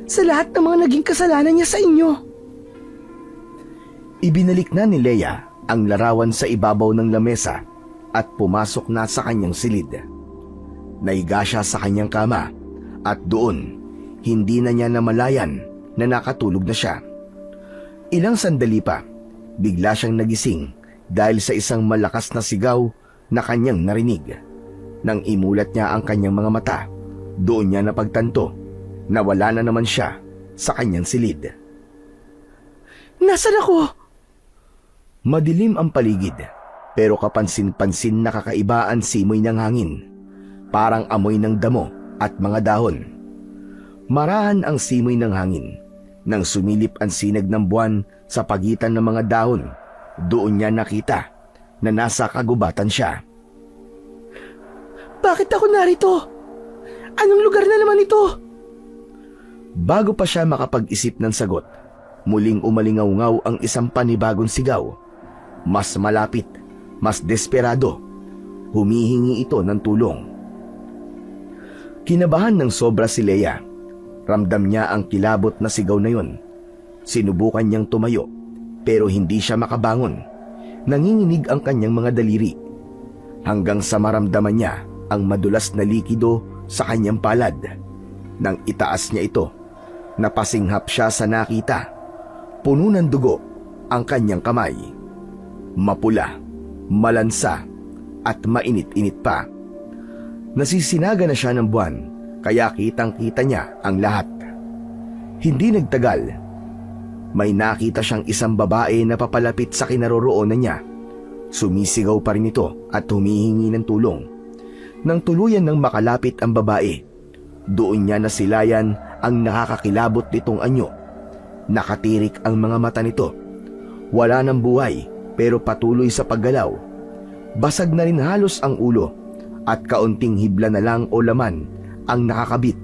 sa lahat ng mga naging kasalanan niya sa inyo. Ibinalik na ni Leia ang larawan sa ibabaw ng lamesa at pumasok na sa kanyang silid. Naiga siya sa kanyang kama at doon, hindi na niya namalayan na nakatulog na siya. Ilang sandali pa, bigla siyang nagising dahil sa isang malakas na sigaw na kanyang narinig. Nang imulat niya ang kanyang mga mata, doon niya napagtanto na wala na naman siya sa kanyang silid. Nasaan ako? Madilim ang paligid, pero kapansin-pansin na kakaiba ang simoy ng hangin. Parang amoy ng damo at mga dahon. Marahan ang simoy ng hangin. Nang sumilip ang sinag ng buwan sa pagitan ng mga dahon, doon niya nakita na nasa kagubatan siya. Bakit ako narito? Anong lugar na naman ito? Bago pa siya makapag-isip ng sagot, muling umalingaw-ngaw ang isang panibagong sigaw. Mas malapit, mas desperado. Humihingi ito ng tulong. Kinabahan ng sobra si Leia. Ramdam niya ang kilabot na sigaw na yon. Sinubukan niyang tumayo, pero hindi siya makabangon. Nanginginig ang kanyang mga daliri. Hanggang sa maramdaman niya ang madulas na likido sa kanyang palad. Nang itaas niya ito, napasinghap siya sa nakita. Puno ng dugo ang kanyang kamay. Mapula, malansa, at mainit-init pa. Nasisinaga na siya ng buwan, kaya kitang-kita niya ang lahat. Hindi nagtagal, may nakita siyang isang babae na papalapit sa kinaroroonan niya. Sumisigaw pa rin ito at humihingi ng tulong. Nang tuluyan ng makalapit ang babae, doon niya nasilayan ang nakakakilabot nitong anyo. Nakatirik ang mga mata nito. Wala ng buhay pero patuloy sa paggalaw. Basag na rin halos ang ulo at kaunting hibla na lang o laman ang nakakabit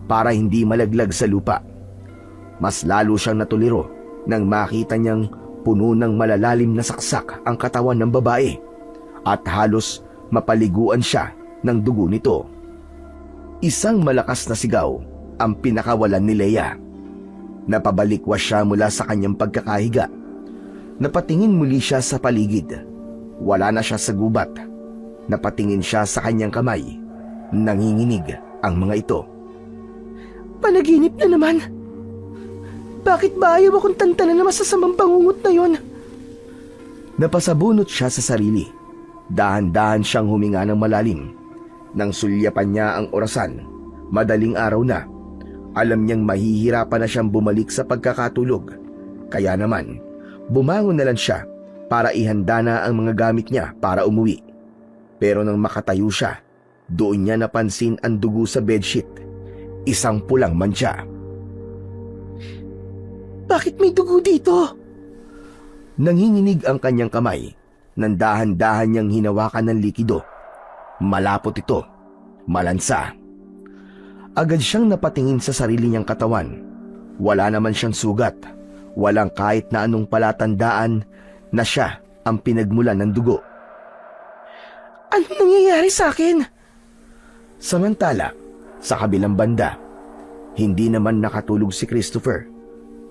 para hindi malaglag sa lupa. Mas lalo siyang natuliro nang makita niyang puno ng malalalim na saksak ang katawan ng babae at halos mapaliguan siya ng dugo nito. Isang malakas na sigaw ang pinakawalan ni Leia. Napabalikwas siya mula sa kanyang pagkakahiga. Napatingin muli siya sa paligid. Wala na siya sa gubat. Napatingin siya sa kanyang kamay. Nanginginig ang mga ito. Panaginip na naman. Bakit ba ayaw akong tantanan na masasamang pangungot na yon? Napasabunot siya sa sarili. Dahan-dahan siyang huminga ng malalim. Nang sulyapan niya ang orasan, madaling araw na. Alam niyang mahihirapan na siyang bumalik sa pagkakatulog. Kaya naman, bumangon na lang siya para ihanda na ang mga gamit niya para umuwi. Pero nang makatayo siya, doon niya napansin ang dugo sa bedsheet. Isang pulang mantsa. Bakit may dugo dito? Nanginginig ang kanyang kamay. Nang dahan-dahan niyang hinawakan ng likido. Malapot ito. Malansa. Agad siyang napatingin sa sarili niyang katawan. Wala naman siyang sugat. Walang kahit na anong palatandaan na siya ang pinagmulan ng dugo. Ano nangyayari sa akin? Samantala, sa kabilang banda, hindi naman nakatulog si Christopher.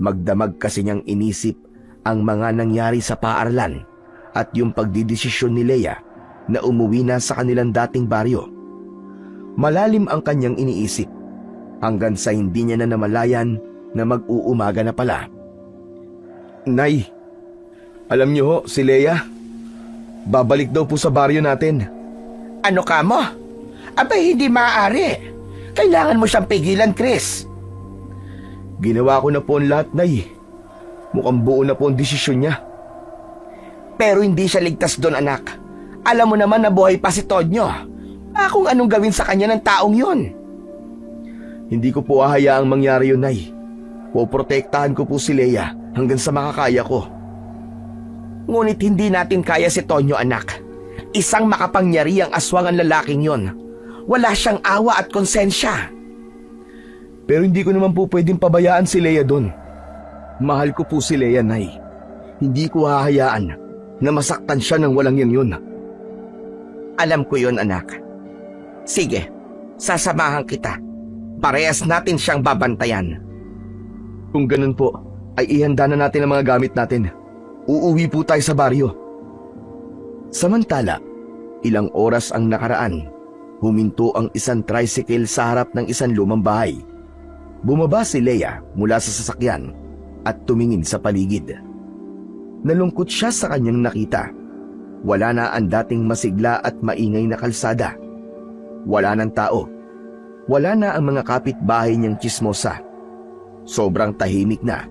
Magdamag kasi niyang inisip ang mga nangyari sa paaralan at yung pagdidesisyon ni Leia na umuwi na sa kanilang dating baryo. Malalim ang kanyang iniisip hanggang sa hindi niya na namalayan na mag-uumaga na pala. Nay, alam niyo ho, si Leia, babalik daw po sa baryo natin. Ano ka mo? Abay, hindi maaari. Kailangan mo siyang pigilan, Chris. Ginawa ko na po ang lahat, Nay. Mukhang buo na po ang desisyon niya. Pero hindi siya ligtas doon, anak. Alam mo naman na buhay pa si Tonyo. Kung anong gawin sa kanya ng taong yun. Hindi ko po hahayaang mangyari yun, Nay. Poprotektahan ko po si Leia hanggang sa makakaya ko. Ngunit hindi natin kaya si Tonyo, anak. Isang makapangyariang aswang ang lalaking yon. Wala siyang awa at konsensya. Pero hindi ko naman po pwedeng pabayaan si Leia doon. Mahal ko po si Leia, Nay. Hindi ko hahayaan na masaktan siya ng walang yun. Alam ko yon, anak. Sige, sasamahan kita. Parehas natin siyang babantayan. Kung ganun po, ay ihanda na natin ang mga gamit natin. Uuwi po tayo sa baryo. Samantala, ilang oras ang nakaraan. Huminto ang isang tricycle sa harap ng isang lumang bahay. Bumaba si Leia mula sa sasakyan at tumingin sa paligid. Nalungkot siya sa kanyang nakita. Wala na ang dating masigla at maingay na kalsada. Wala ng tao. Wala na ang mga kapitbahay niyang tsismosa. Sobrang tahimik na.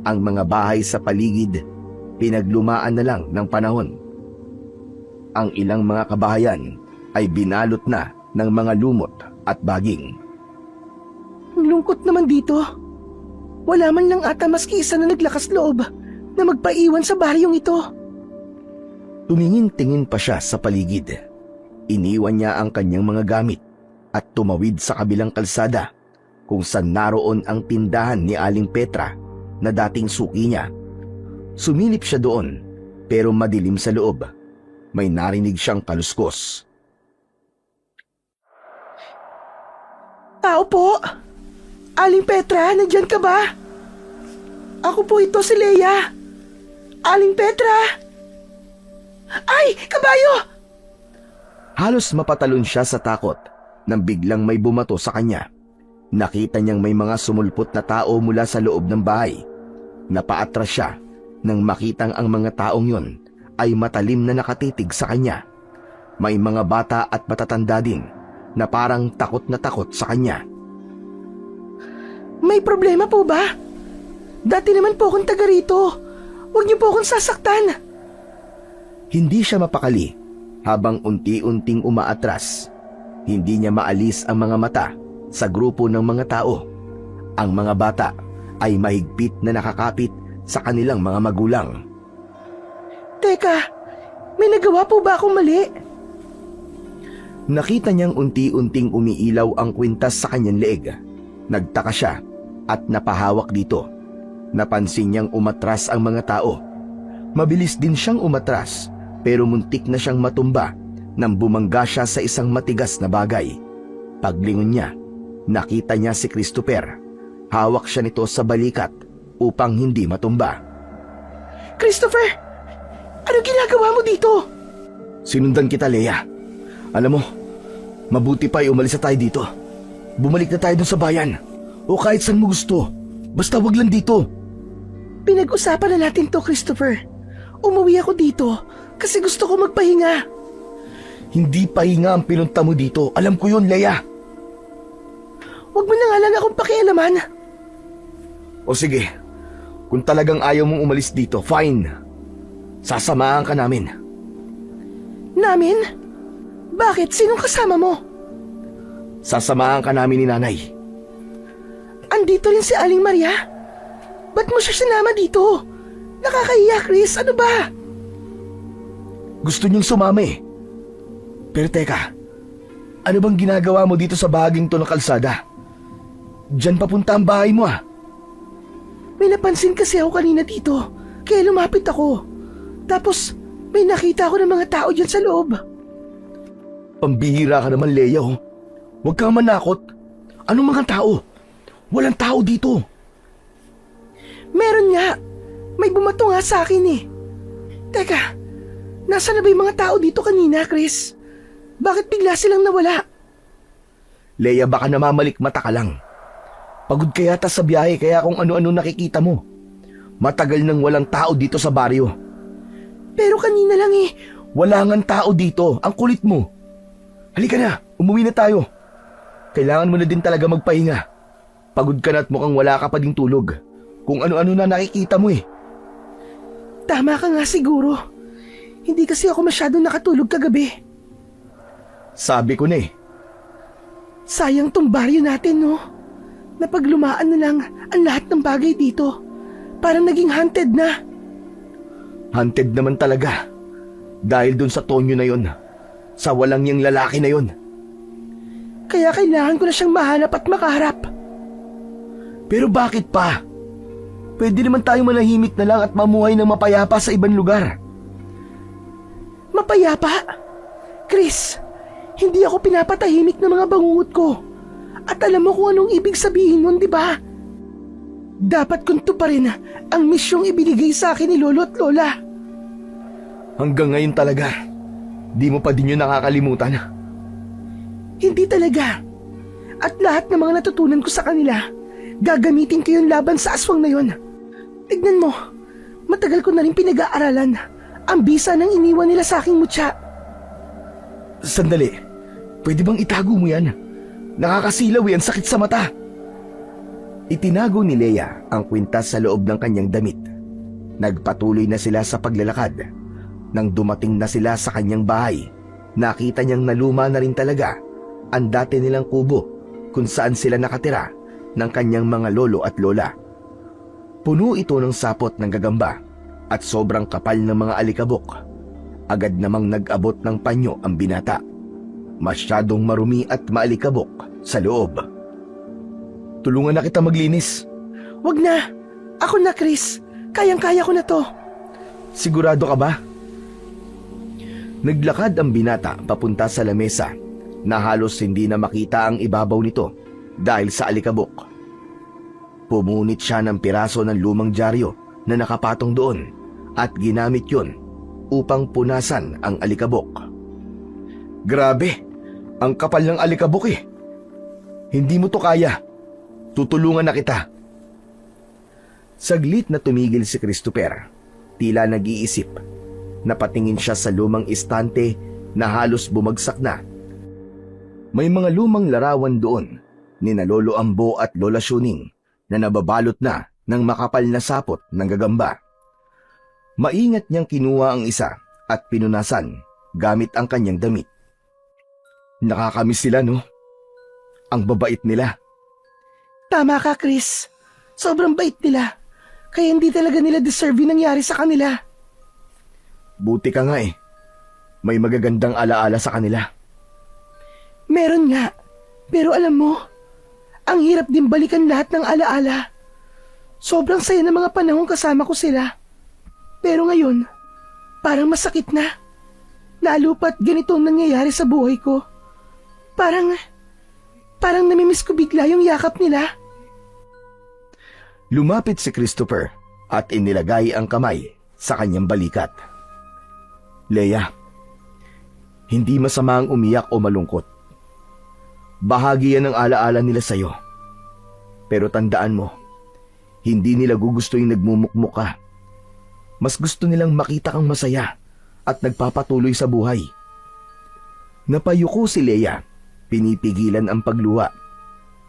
Ang mga bahay sa paligid, pinaglumaan na lang ng panahon. Ang ilang mga kabahayan ay binalot na ng mga lumot at baging. Ang lungkot naman dito. Wala man lang ata maski isa na naglakas loob na magpaiwan sa baryong ito. Tumingin-tingin pa siya sa paligid. Iniwan niya ang kanyang mga gamit at tumawid sa kabilang kalsada kung saan naroon ang tindahan ni Aling Petra na dating suki niya. Sumilip siya doon pero madilim sa loob. May narinig siyang kaluskos. Tao po! Aling Petra, nandiyan ka ba? Ako po ito, si Leia. Aling Petra! Ay! Kabayo! Halos mapatalon siya sa takot nang biglang may bumato sa kanya. Nakita niyang may mga sumulpot na tao mula sa loob ng bahay. Napaatras siya nang makitang ang mga taong yon ay matalim na nakatitig sa kanya. May mga bata at matatanda din na parang takot na takot sa kanya. May problema po ba? Dati naman po akong taga rito. Huwag niyo po akong sasaktan. Hindi siya mapakali habang unti-unting umaatras. Hindi niya maalis ang mga mata sa grupo ng mga tao. Ang mga bata ay mahigpit na nakakapit sa kanilang mga magulang. Teka, May nagawa po ba akong mali? Nakita niyang unti-unting umiilaw ang kwintas sa kanyang leeg. Nagtaka siya at napahawak dito. Napansin niyang umatras ang mga tao. Mabilis din siyang umatras pero muntik na siyang matumba nang bumangga siya sa isang matigas na bagay. Paglingon niya, nakita niya si Christopher. Hawak siya nito sa balikat upang hindi matumba. Christopher! Ano ginagawa mo dito? Sinundan kita, Leia. Alam mo, mabuti pa ay umalis na tayo dito. Bumalik na tayo dun sa bayan. O kahit saan mo gusto. Basta wag lang dito. Pinag-usapan na natin to, Christopher. Umuwi ako dito kasi gusto ko magpahinga. Hindi pahinga ang pinunta mo dito. Alam ko yun, Leia. Huwag mo na nga lang akong pakialaman. O sige, kung talagang ayaw mong umalis dito, fine. Sasamahan ka namin. Namin? Bakit? Sinong kasama mo? Sasamahan ka namin ni Nanay. Andito rin si Aling Maria? Ba't mo siya sinama dito? Nakakahiya, Chris. Ano ba? Gusto niyong sumama eh. Pero teka, ano bang ginagawa mo dito sa bahaging to ng kalsada? Diyan papunta ang bahay mo ah. May napansin kasi ako kanina dito, kaya lumapit ako. Tapos, may nakita ako ng mga tao dyan sa loob. Pambihira ka naman, Leia oh. Huwag kang manakot. Anong mga tao? Walang tao dito. Meron nga. May bumato nga sa akin eh. Teka, nasa na ba yung mga tao dito kanina, Chris? Bakit bigla silang nawala? Leia, baka namamalikmata ka lang. Pagod ka yata sa biyahe kaya kung ano-ano nakikita mo. Matagal nang walang tao dito sa baryo. Pero kanina lang eh. Wala ngang tao dito. Ang kulit mo. Halika na, umuwi na tayo. Kailangan mo na din talaga magpahinga. Pagod ka na at mukhang wala ka pa ding tulog. Kung ano-ano na nakikita mo eh. Tama ka nga siguro. Hindi kasi ako masyadong nakatulog kagabi. Sabi ko na eh. Sayang tong baryo natin, no? Napaglumaan na lang ang lahat ng bagay dito. Parang naging haunted na. Haunted naman talaga. Dahil dun sa Tonyo na yon. Sa walang yang lalaki na yon. Kaya kailangan ko na siyang mahanap at makaharap. Pero bakit pa? Pwede naman tayo manahimik na lang at mamuhay ng mapayapa sa ibang lugar. Mapayapa? Chris, hindi ako pinapatahimik ng mga bangungot ko. At alam mo kung anong ibig sabihin nun, di ba? Dapat kong tuparin ang misyong ibinigay sa akin ni Lolo at Lola. Hanggang ngayon talaga, di mo pa din yun nakakalimutan. Hindi talaga. At lahat ng mga natutunan ko sa kanila, gagamitin ko yun laban sa aswang na yun. Tignan mo, matagal ko na rin pinag-aaralan ang bisa ng iniwan nila sa aking mutya. Sandali, pwede bang itago mo yan? Nakakasilaw yan, sakit sa mata. Itinago ni Leia ang kwintas sa loob ng kanyang damit. Nagpatuloy na sila sa paglalakad. Nang dumating na sila sa kanyang bahay, nakita niyang naluma na rin talaga ang dati nilang kubo kung saan sila nakatira ng kanyang mga lolo at lola. Puno ito ng sapot ng gagamba at sobrang kapal ng mga alikabok. Agad namang nag-abot ng panyo ang binata. Masyadong marumi at maalikabok sa loob. Tulungan na kita maglinis. Wag na. Ako na, Chris. Kayang-kaya ko na to. Sigurado ka ba? Naglakad ang binata papunta sa lamesa na halos hindi na makita ang ibabaw nito dahil sa alikabok. Pumunit siya ng piraso ng lumang dyaryo na nakapatong doon at ginamit yun upang punasan ang alikabok. Grabe! Ang kapal ng alikabok eh. Hindi mo to kaya. Tutulungan na kita. Saglit na tumigil si Christopher. Tila nag-iisip. Napatingin siya sa lumang istante na halos bumagsak na. May mga lumang larawan doon ni na Lolo Ambo at Lola Shuning na nababalot na ng makapal na sapot ng gagamba. Maingat niyang kinuha ang isa at pinunasan gamit ang kanyang damit. Nakakamiss sila, no? Ang babait nila. Tama ka, Chris. Sobrang bait nila. Kaya hindi talaga nila deserve yung nangyari sa kanila. Buti ka nga eh. May magagandang alaala sa kanila. Meron nga, pero alam mo, ang hirap din balikan lahat ng alaala. Sobrang saya ng mga panahon kasama ko sila. Pero ngayon, parang masakit na. Lalo pa't ganito ang nangyayari sa buhay ko. Parang namimiss ko bigla yung yakap nila. Lumapit si Christopher at inilagay ang kamay sa kanyang balikat. Leia, hindi masama ang umiyak o malungkot. Bahagi yan ng alaala nila sa'yo. Pero tandaan mo, hindi nila gugusto yung nagmumukmuk ka. Mas gusto nilang makita kang masaya at nagpapatuloy sa buhay. Napayuko si Leia, pinipigilan ang pagluha.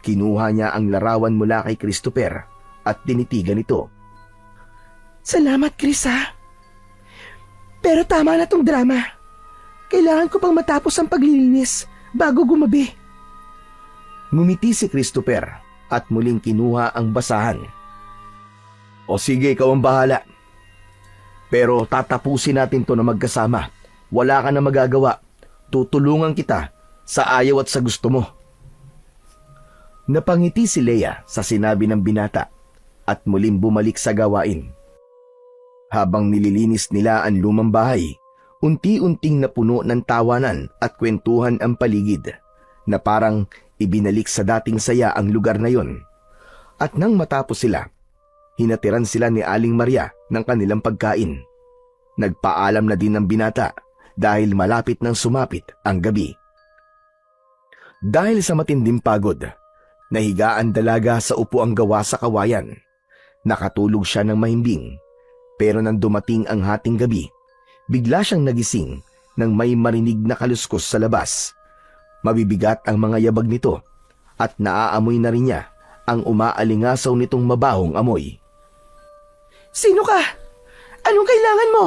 Kinuha niya ang larawan mula kay Christopher at tinitigan ito. Salamat, Chris, ha? Pero tama na tong drama. Kailangan ko pang matapos ang paglilinis bago gumabi. Ngumiti si Christopher at muling kinuha ang basahan. O sige, ikaw ang bahala. Pero tatapusin natin to na magkasama. Wala ka na magagawa. Tutulungan kita sa ayaw at sa gusto mo. Napangiti si Leia sa sinabi ng binata at muling bumalik sa gawain. Habang nililinis nila ang lumang bahay, unti-unting napuno ng tawanan at kwentuhan ang paligid na parang ibinalik sa dating saya ang lugar na yon. At nang matapos sila, hinatiran sila ni Aling Maria ng kanilang pagkain. Nagpaalam na din ng binata dahil malapit nang sumapit ang gabi. Dahil sa matinding pagod, nahigaan dalaga sa upuang gawa sa kawayan. Nakatulog siya ng mahimbing, pero nang dumating ang hating gabi, bigla siyang nagising nang may marinig na kaluskos sa labas. Mabibigat ang mga yabag nito at naaamoy na rin niya ang umaalingasaw nitong mabahong amoy. Sino ka? Anong kailangan mo?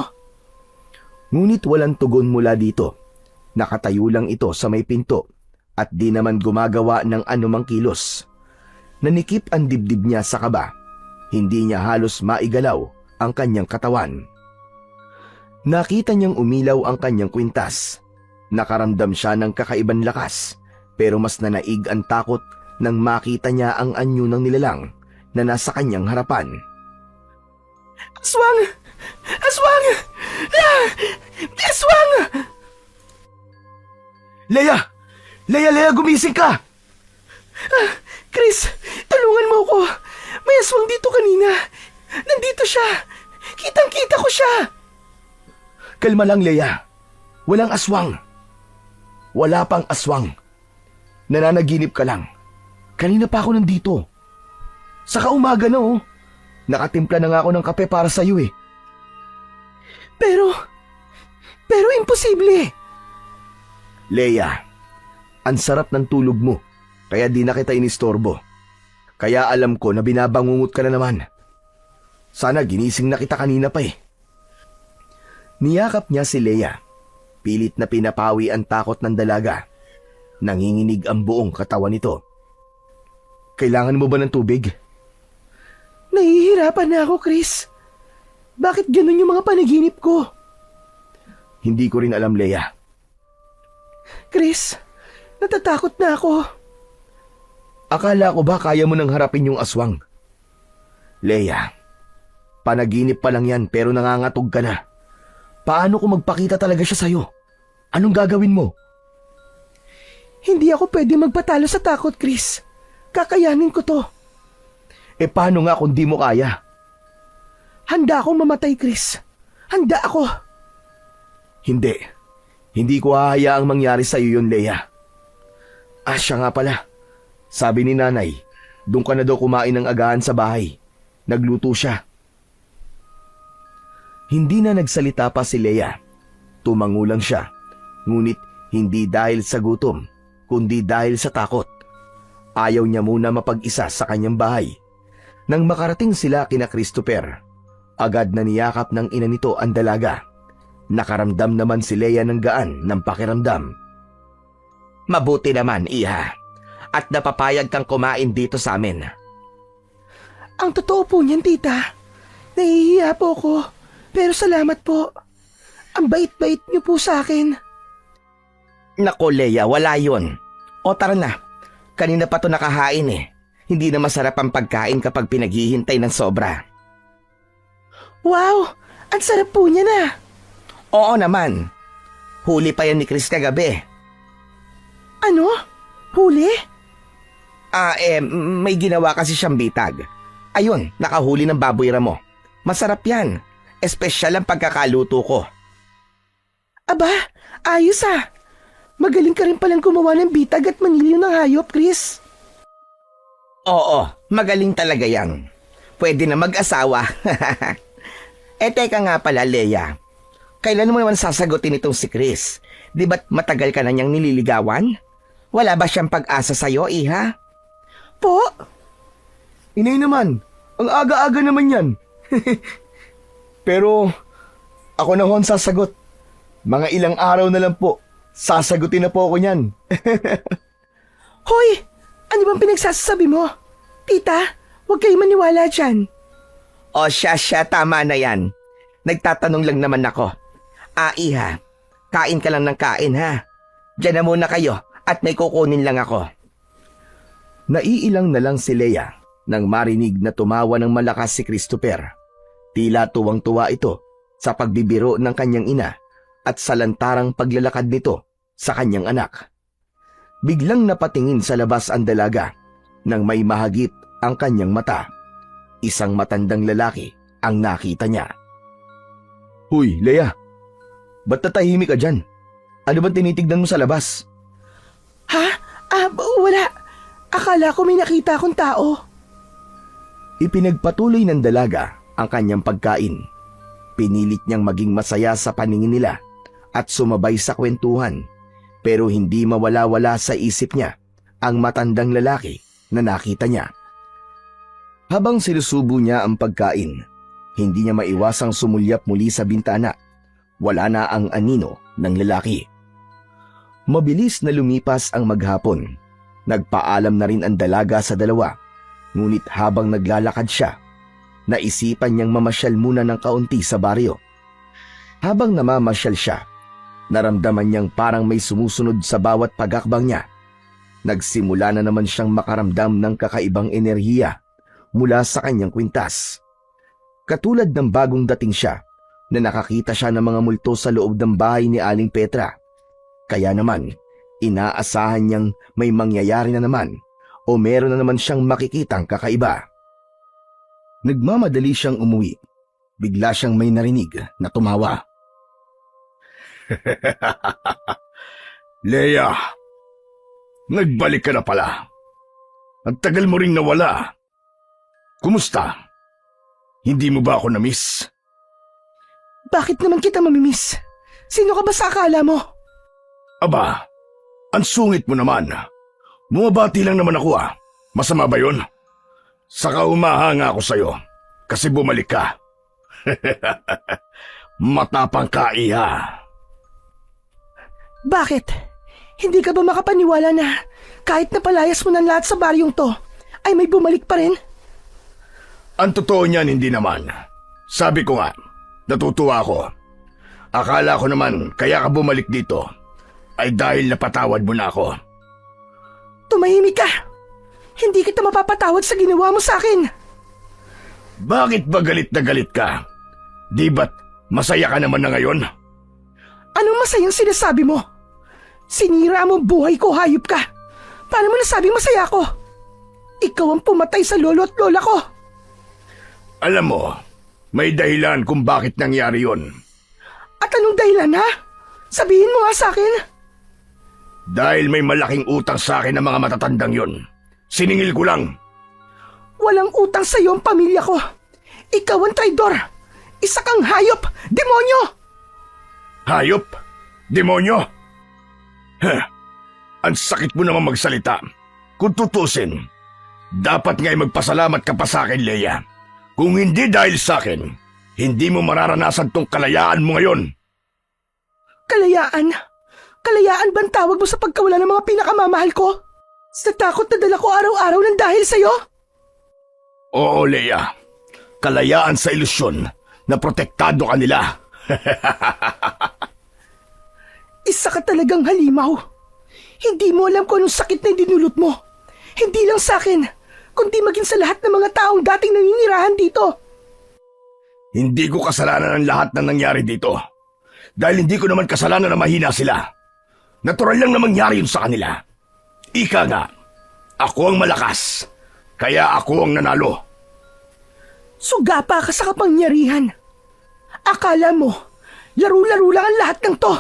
Ngunit walang tugon mula dito. Nakatayo lang ito sa may pinto at di naman gumagawa ng anumang kilos. Nanikip ang dibdib niya sa kaba. Hindi niya halos maigalaw ang kanyang katawan. Nakita niyang umilaw ang kanyang kwintas. Nakaramdam siya ng kakaibang lakas, pero mas nanaig ang takot nang makita niya ang anyo ng nilalang na nasa kanyang harapan. Aswang! Aswang! Ah! Aswang! Leia! Leia, gumising ka! Chris, tulungan mo ko. May aswang dito kanina. Nandito siya. Kitang-kita ko siya. Kalma lang, Leia. Walang aswang. Wala pang aswang. Nananaginip ka lang. Kanina pa ako nandito. Saka umaga na, oh. Nakatimpla na nga ako ng kape para sa'yo, eh. Pero imposible. Leia, ang sarap ng tulog mo, kaya di na kita inistorbo. Kaya alam ko na binabangungot ka na naman. Sana ginising na kita kanina pa, eh. Niyakap niya si Leia. Pilit na pinapawi ang takot ng dalaga. Nanginginig ang buong katawan nito. Kailangan mo ba ng tubig? Nahihirapan na ako, Chris. Bakit ganun yung mga panaginip ko? Hindi ko rin alam, Leia. Chris, natatakot na ako. Akala ko ba kaya mo nang harapin yung aswang? Leia, panaginip pa lang yan pero nangangatog ka na. Paano kung magpakita talaga siya sa'yo? Anong gagawin mo? Hindi ako pwede magpatalo sa takot, Chris. Kakayanin ko to. E paano nga kung di mo kaya? Handa akong mamatay, Chris. Handa ako. Hindi. Hindi ko hahayaang mangyari sa'yo yun, Leia. Siya nga pala. Sabi ni nanay, doon ka na daw kumain ng agahan sa bahay. Nagluto siya. Hindi na nagsalita pa si Leia. Tumango lang siya. Ngunit hindi dahil sa gutom, kundi dahil sa takot. Ayaw niya muna mapag-isa sa kanyang bahay. Nang makarating sila kina Christopher, agad na niyakap ng ina nito ang dalaga. Nakaramdam naman si Leia ng gaan ng pakiramdam. Mabuti naman, iha. At napapayag kang kumain dito sa amin. Ang totoo po niyan, tita. Nahihiya po ko. Pero salamat po. Ang bait-bait niyo po sa akin. Nako, Leia, wala yon. O tara na. Kanina pa to nakahain eh. Hindi na masarap ang pagkain kapag pinaghihintay ng sobra. Wow! Ang sarap po niya na. Oo naman. Huli pa yan ni Chris kagabi. Ano? Huli? May ginawa kasi siyang bitag. Ayun, nakahuli ng baboy ramo. Masarap yan. Espesyal ang pagkakaluto ko. Aba, ayos ah. Magaling ka rin palang gumawa ng bitag at maniliw ng hayop, Chris. Oo, magaling talaga yan. Pwede na mag-asawa. Teka nga pala, Leia. Kailan mo naman sasagutin itong si Chris? Di ba't matagal ka na niyang nililigawan? Wala ba siyang pag-asa sa'yo, iha? Po? Inay naman, ang aga-aga naman yan. Pero, ako na ho ang sasagot. Mga ilang araw na lang po, sasagutin na po ako niyan. Hoy! Ano bang pinagsasabi mo? Tita, huwag kayo maniwala dyan. O siya, tama na yan. Nagtatanong lang naman ako. Iha, kain ka lang ng kain ha. Diyan na muna kayo at may kukunin lang ako. Naiilang na lang si Leia nang marinig na tumawa ng malakas si Christopher. Tila tuwang-tuwa ito sa pagbibiro ng kanyang ina at sa lantarang paglalakad nito sa kanyang anak. Biglang napatingin sa labas ang dalaga nang may mahagip ang kanyang mata. Isang matandang lalaki ang nakita niya. Huy, Leia! Ba't natahimik ka dyan? Ano bang tinitignan mo sa labas? Ha? Wala. Akala ko may nakita akong tao. Ipinagpatuloy ng dalaga ang kanyang pagkain. Pinilit niyang maging masaya sa paningin nila at sumabay sa kwentuhan, pero hindi mawala-wala sa isip niya ang matandang lalaki na nakita niya. Habang sinusubo niya ang pagkain, hindi niya maiwasang sumulyap muli sa bintana. Wala na ang anino ng lalaki. Mabilis na lumipas ang maghapon. Nagpaalam na rin ang dalaga sa dalawa. Ngunit habang naglalakad siya, naisipan niyang mamasyal muna ng kaunti sa baryo. Habang namamasyal siya, naramdaman niyang parang may sumusunod sa bawat pagakbang niya. Nagsimula na naman siyang makaramdam ng kakaibang enerhiya mula sa kanyang kwintas. Katulad ng bagong dating siya, na nakakita siya ng mga multo sa loob ng bahay ni Aling Petra. Kaya naman, inaasahan niyang may mangyayari na naman o meron na naman siyang makikitang kakaiba. Nagmamadali siyang umuwi. Bigla siyang may narinig na tumawa. Leia, nagbalik ka na pala. Ang tagal mo ring nawala. Kumusta? Hindi mo ba ako na-miss? Bakit naman kita mamimiss? Sino ka ba sa akala mo? Aba, ang sungit mo naman. Bumabati lang naman ako . Masama ba yun? Saka umahanga ako sa'yo kasi bumalik ka. Matapang ka, iha. Bakit? Hindi ka ba makapaniwala na kahit napalayas mo ng lahat sa baryong to, ay may bumalik pa rin? Ang totoo niyan, hindi naman. Sabi ko nga, natutuwa ako. Akala ko naman kaya ka bumalik dito ay dahil napatawad mo na ako. Tumahimik ka! Hindi kita mapapatawad sa ginawa mo sa akin! Bakit ba galit na galit ka? Di ba't masaya ka naman na ngayon? Anong masayang sinasabi mo? Sinira mo buhay ko, hayop ka! Paano mo nasabing masaya ko? Ikaw ang pumatay sa lolo at lola ko! Alam mo, may dahilan kung bakit nangyari yon. At anong dahilan, ha? Sabihin mo nga sa akin. Dahil may malaking utang sa akin ng mga matatandang yon. Siningil ko lang. Walang utang sa iyo ang pamilya ko. Ikaw ang traidor. Isa kang hayop, demonyo! Hayop? Demonyo? Heh, ang sakit mo naman magsalita. Kung tutusin, dapat nga'y magpasalamat ka pa sa akin, Leia. Kung hindi dahil sa akin, hindi mo mararanasan tong kalayaan mo ngayon. Kalayaan? Kalayaan bang tawag mo sa pagkawala ng mga pinakamamahal ko? Sa takot na dala ko araw-araw ng dahil sa'yo? Oo, Leia. Kalayaan sa ilusyon na protektado ka nila. Isa ka talagang halimaw. Hindi mo alam kung anong sakit na dinulot mo. Hindi lang sa akin, kundi maging sa lahat ng mga taong dating naninirahan dito. Hindi ko kasalanan ang lahat ng nangyari dito. Dahil hindi ko naman kasalanan na mahina sila. Natural lang na mangyari yun sa kanila. Ika nga, ako ang malakas. Kaya ako ang nanalo. Sugapa ka sa kapangyarihan. Akala mo, laro-laro lang ang lahat ng to.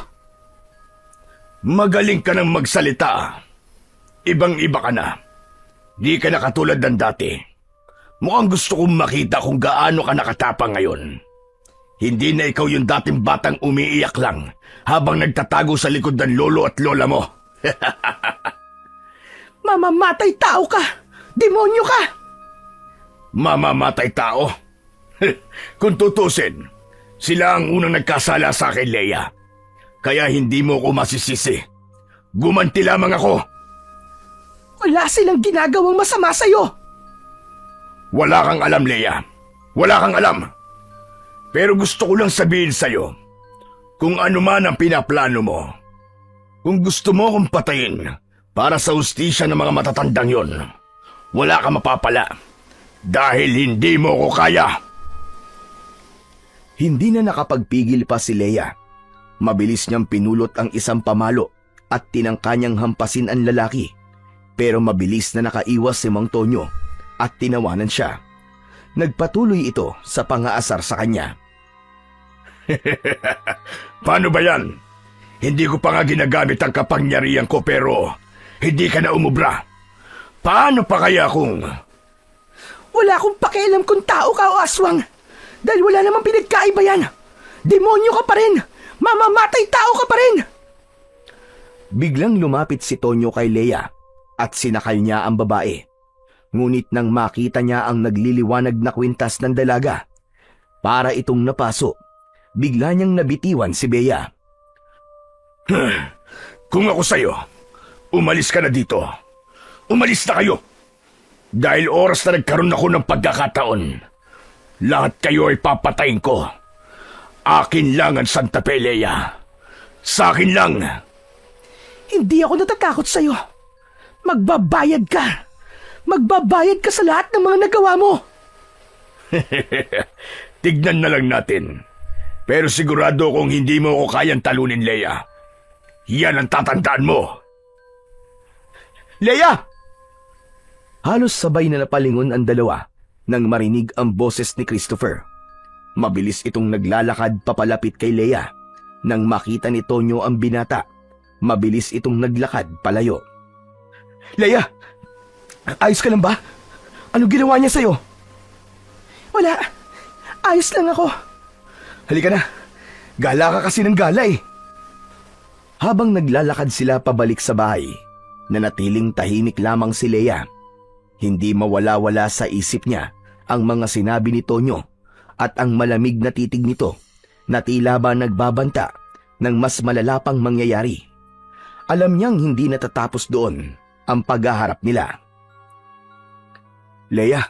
Magaling ka nang magsalita. Ibang-iba ka na. Di ka na katulad ng dati. Mukhang gusto kong makita kung gaano ka nakatapang ngayon. Hindi na ikaw yung dating batang umiiyak lang habang nagtatago sa likod ng lolo at lola mo. Mamamatay tao ka! Demonyo ka! Mamamatay tao? Kung tutusin, sila ang unang nagkasala sa akin, Leia. Kaya hindi mo ko masisisi. Gumanti lamang ako. Wala silang ginagawang masama sa'yo! Wala kang alam, Leia. Wala kang alam. Pero gusto ko lang sabihin sa'yo, kung ano man ang pinaplano mo, kung gusto mo kong patayin para sa hustisya ng mga matatandang yon, wala ka mapapala dahil hindi mo ko kaya. Hindi na nakapagpigil pa si Leia. Mabilis niyang pinulot ang isang pamalo at tinangka niyang hampasin ang lalaki. Pero mabilis na nakaiwas si Mang Tonyo at tinawanan siya. Nagpatuloy ito sa pangaasar sa kanya. Paano ba yan? Hindi ko pa nga ginagamit ang kapangyarihan ko pero hindi ka na umubra. Paano pa kaya kung... Wala akong pakialam kung tao ka o aswang. Dahil wala namang pinagkaiba yan. Demonyo ka pa rin. Mamamatay tao ka pa rin. Biglang lumapit si Tonyo kay Leia at sinakal niya ang babae. Ngunit nang makita niya ang nagliliwanag na kwintas ng dalaga, para itong napaso, bigla niyang nabitiwan si Bea. Kung ako sa'yo, umalis ka na dito. Umalis na kayo. Dahil oras na nagkaroon ako ng pagkakataon, lahat kayo ay papatayin ko. Akin lang ang Santa Fe, Leia. Sa akin lang. Hindi ako natatakot sa'yo. Magbabayad ka. Magbabayad ka sa lahat ng mga nagawa mo. Tignan na lang natin. Pero sigurado kung hindi mo ko kayang talunin, Leia. Yan ang tatandaan mo. Leia! Halos sabay na napalingon ang dalawa nang marinig ang boses ni Christopher. Mabilis itong naglalakad papalapit kay Leia. Nang makita ni Tonyo ang binata, mabilis itong naglakad palayo. Leia! Ayos ka lang ba? Ano ginawa niya sa'yo? Wala. Ayos lang ako. Halika na. Gala ka kasi ng gala eh. Habang naglalakad sila pabalik sa bahay, nanatiling tahimik lamang si Leia. Hindi mawala-wala sa isip niya ang mga sinabi ni Tonyo at ang malamig na titig nito na tila ba nagbabanta ng mas malala pang mangyayari. Alam niyang hindi natatapos doon ang paghaharap nila. Leia,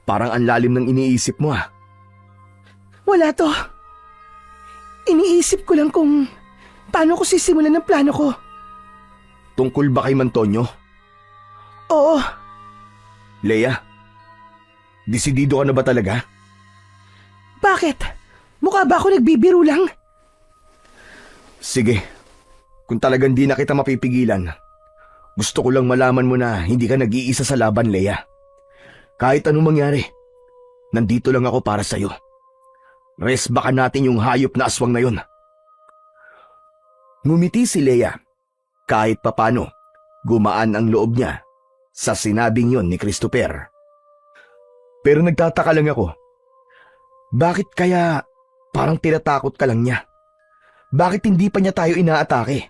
parang ang lalim ng iniisip mo ah. Wala to. Iniisip ko lang kung paano ko sisimulan ang plano ko. Tungkol ba kay Mantonyo? Oo. Leia, desidido ka na ba talaga? Bakit? Mukha ba ako nagbibiro lang? Sige, kung talagang di na kita mapipigilan, gusto ko lang malaman mo na hindi ka nag-iisa sa laban, Leia. Kahit anong mangyari, nandito lang ako para sa'yo. Resbakan natin yung hayop na aswang na yun. Ngumiti si Leia. Kahit papano, gumaan ang loob niya sa sinabing yon ni Christopher. Pero nagtataka lang ako. Bakit kaya parang tinatakot ka lang niya? Bakit hindi pa niya tayo inaatake?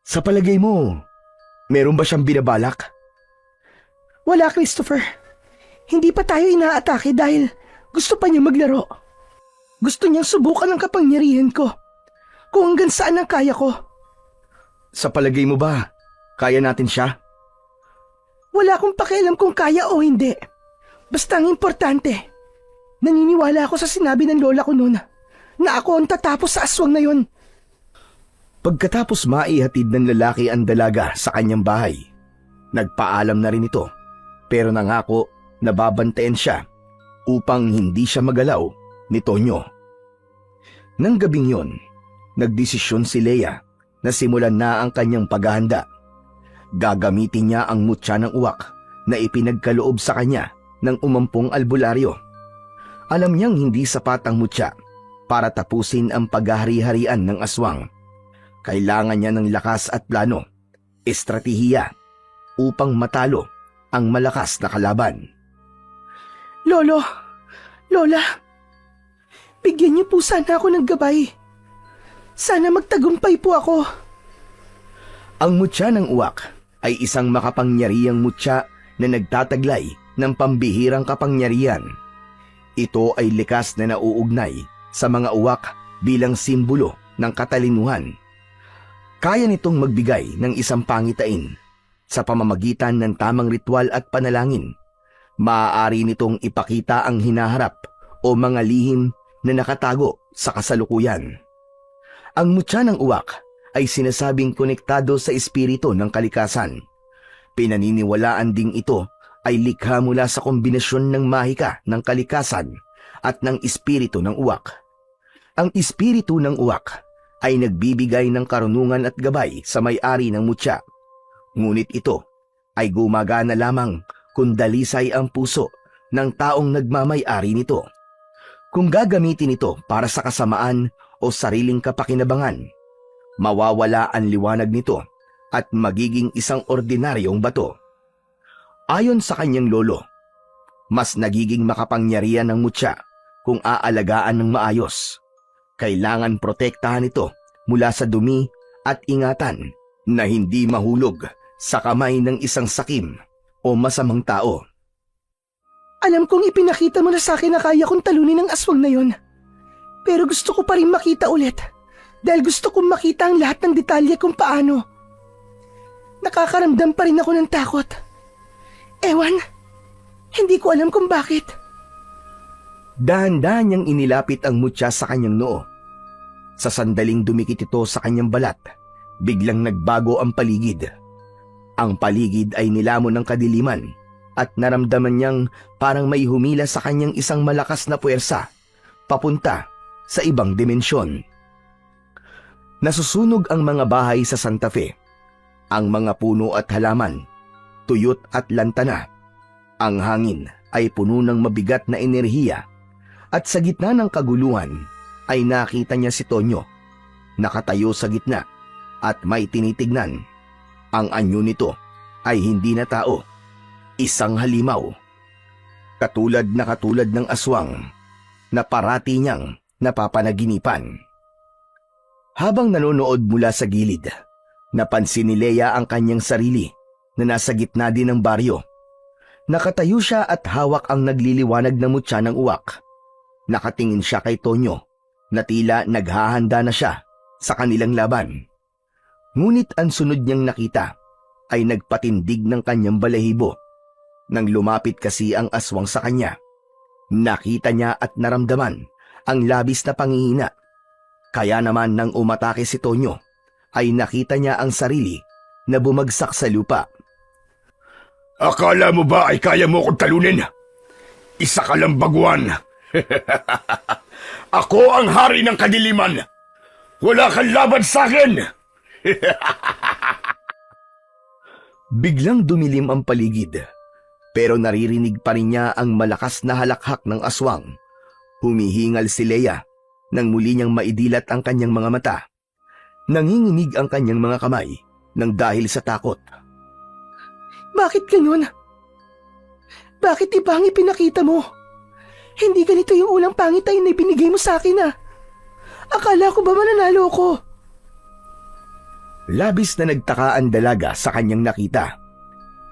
Sa palagay mo, meron ba siyang binabalak? Wala, Christopher. Hindi pa tayo inaatake dahil gusto pa niya maglaro. Gusto niyang subukan ang kapangyarihan ko. Kung hanggang saan ang kaya ko. Sa palagay mo ba, kaya natin siya? Wala akong pakialam kung kaya o hindi. Basta ang importante, naniniwala ako sa sinabi ng lola ko noon na ako ang tatapos sa aswang na yon. Pagkatapos maihatid ng lalaki ang dalaga sa kanyang bahay, nagpaalam na rin ito pero nangako na babantayan siya upang hindi siya magalaw ni Tonyo. Nang gabing yon, nagdesisyon si Leia na simulan na ang kanyang paghahanda. Gagamitin niya ang mutya ng uwak na ipinagkaloob sa kanya ng umampong albularyo. Alam niyang hindi sapat ang mutya para tapusin ang paghahari-harian ng aswang. Kailangan niya ng lakas at plano, estratehiya, upang matalo ang malakas na kalaban. Lolo, Lola, bigyan niyo po sana ako ng gabay. Sana magtagumpay po ako. Ang mutya ng uwak ay isang makapangyarihang mutya na nagtataglay ng pambihirang kapangyarihan. Ito ay likas na nauugnay sa mga uwak bilang simbolo ng katalinuhan. Kaya nitong magbigay ng isang pangitain sa pamamagitan ng tamang ritual at panalangin. Maaari nitong ipakita ang hinaharap o mga lihim na nakatago sa kasalukuyan. Ang mutya ng uwak ay sinasabing konektado sa espiritu ng kalikasan. Pinaniniwalaan ding ito ay likha mula sa kombinasyon ng mahika ng kalikasan at ng espiritu ng uwak. Ang espiritu ng uwak ay nagbibigay ng karunungan at gabay sa may-ari ng mutya. Ngunit ito ay gumagana lamang kung dalisay ang puso ng taong nagmamay-ari nito. Kung gagamitin ito para sa kasamaan o sariling kapakinabangan, mawawala ang liwanag nito at magiging isang ordinaryong bato. Ayon sa kanyang lolo, mas nagiging makapangyarihan ng mutya kung aalagaan ng maayos. Kailangan protektahan ito mula sa dumi at ingatan na hindi mahulog sa kamay ng isang sakim o masamang tao. Alam kong ipinakita mo na sa akin na kaya kong talunin ang aswang na yon. Pero gusto ko pa rin makita ulit dahil gusto kong makita ang lahat ng detalye kung paano. Nakakaramdam pa rin ako ng takot. Ewan, hindi ko alam kung bakit. Dahan-dahan niyang inilapit ang mutya sa kanyang noo. Sa sandaling dumikit ito sa kanyang balat, biglang nagbago ang paligid. Ang paligid ay nilamon ng kadiliman at naramdaman niyang parang may humila sa kanyang isang malakas na puwersa papunta sa ibang dimensyon. Nasusunog ang mga bahay sa Santa Fe. Ang mga puno at halaman, tuyot at lantana. Ang hangin ay puno ng mabigat na enerhiya. At sa gitna ng kaguluhan ay nakita niya si Tonyo, nakatayo sa gitna at may tinitignan. Ang anyo nito ay hindi na tao, isang halimaw. Katulad ng aswang na parati niyang napapanaginipan. Habang nanonood mula sa gilid, napansin ni Leia ang kanyang sarili na nasa gitna din ng baryo. Nakatayo siya at hawak ang nagliliwanag na mutya ng uwak. Nakatingin siya kay Tonyo na tila naghahanda na siya sa kanilang laban. Ngunit ang sunod niyang nakita ay nagpatindig ng kanyang balahibo. Nang lumapit kasi ang aswang sa kanya, nakita niya at naramdaman ang labis na panghihina. Kaya naman nang umatake si Tonyo, ay nakita niya ang sarili na bumagsak sa lupa. Akala mo ba ay kaya mo akong talunin? Isa ka lang baguan. Ako ang hari ng kadiliman. Wala kang laban sa akin. Biglang dumilim ang paligid, pero naririnig pa rin niya ang malakas na halakhak ng aswang. Humihingal si Leia nang muli niyang maidilat ang kanyang mga mata. Nanginginig ang kanyang mga kamay nang dahil sa takot. Bakit ganun? Bakit iba ang ipinakita mo? Hindi ganito yung ulang pangitain na ibinigay mo sa akin Akala ko ba mananalo ko? Labis na nagtaka ang dalaga sa kanyang nakita.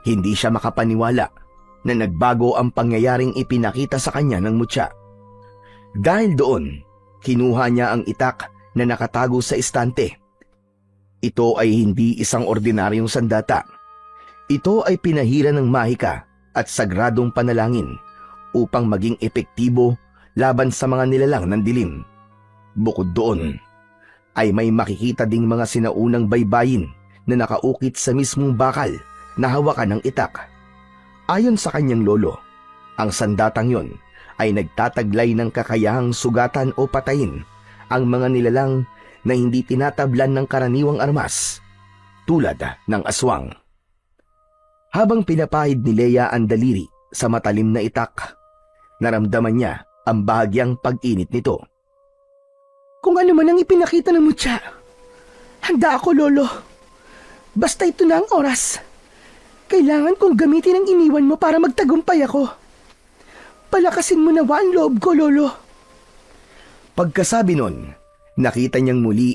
Hindi siya makapaniwala na nagbago ang pangyayaring ipinakita sa kanya ng mutya. Dahil doon, kinuha niya ang itak na nakatago sa istante. Ito ay hindi isang ordinaryong sandata. Ito ay pinahira ng mahika at sagradong panalangin upang maging epektibo laban sa mga nilalang ng dilim. Bukod doon, ay may makikita ding mga sinaunang baybayin na nakaukit sa mismong bakal na hawakan ng itak. Ayon sa kanyang lolo, ang sandatang yon ay nagtataglay ng kakayahang sugatan o patayin ang mga nilalang na hindi tinatablan ng karaniwang armas, tulad ng aswang. Habang pinapahid ni Leia ang daliri sa matalim na itak, naramdaman niya ang bahagyang pag-init nito. Kung ano man ang ipinakita ng mutya, handa ako, Lolo. Basta ito na ang oras. Kailangan kong gamitin ang iniwan mo para magtagumpay ako. Palakasin mo nawa ang loob ko, Lolo. Pagkasabi nun, nakita niyang muli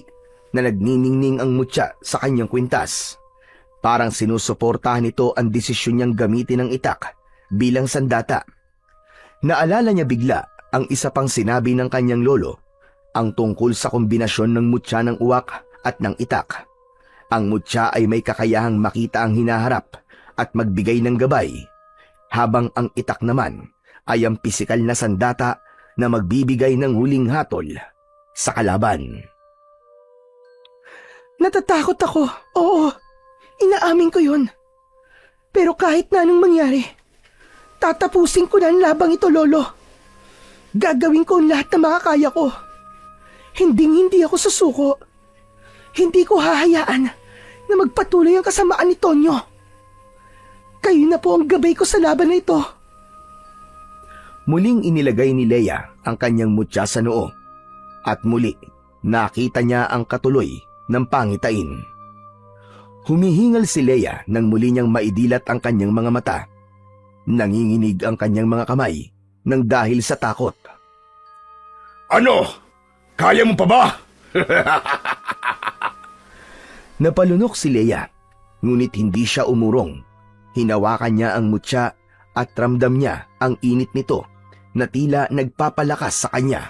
na nagniningning ang mutya sa kanyang kwintas. Parang sinusuportahan nito ang desisyon niyang gamitin ang itak bilang sandata. Naalala niya bigla ang isa pang sinabi ng kanyang lolo, ang tungkol sa kombinasyon ng mutya ng uwak at ng itak. Ang mutya ay may kakayahang makita ang hinaharap at magbigay ng gabay, habang ang itak naman ay ang pisikal na sandata na magbibigay ng huling hatol sa kalaban. Natatakot ako. Oo, inaamin ko yun. Pero kahit na anong mangyari, tatapusin ko na ang labang ito, Lolo. Gagawin ko ang lahat na makakaya ko. Hindi ako susuko. Hindi ko hahayaan na magpatuloy ang kasamaan ni Tonyo. Kayo na po ang gabay ko sa laban na ito. Muling inilagay ni Leia ang kanyang mutya sa noo at muli nakita niya ang katuloy ng pangitain. Humihingal si Leia nang muli niyang maidilat ang kanyang mga mata. Nanginginig ang kanyang mga kamay nang dahil sa takot. Ano? Kaya mo pa ba? Napalunok si Leia, ngunit hindi siya umurong. Hinawakan niya ang mutya at ramdam niya ang init nito na tila nagpapalakas sa kanya.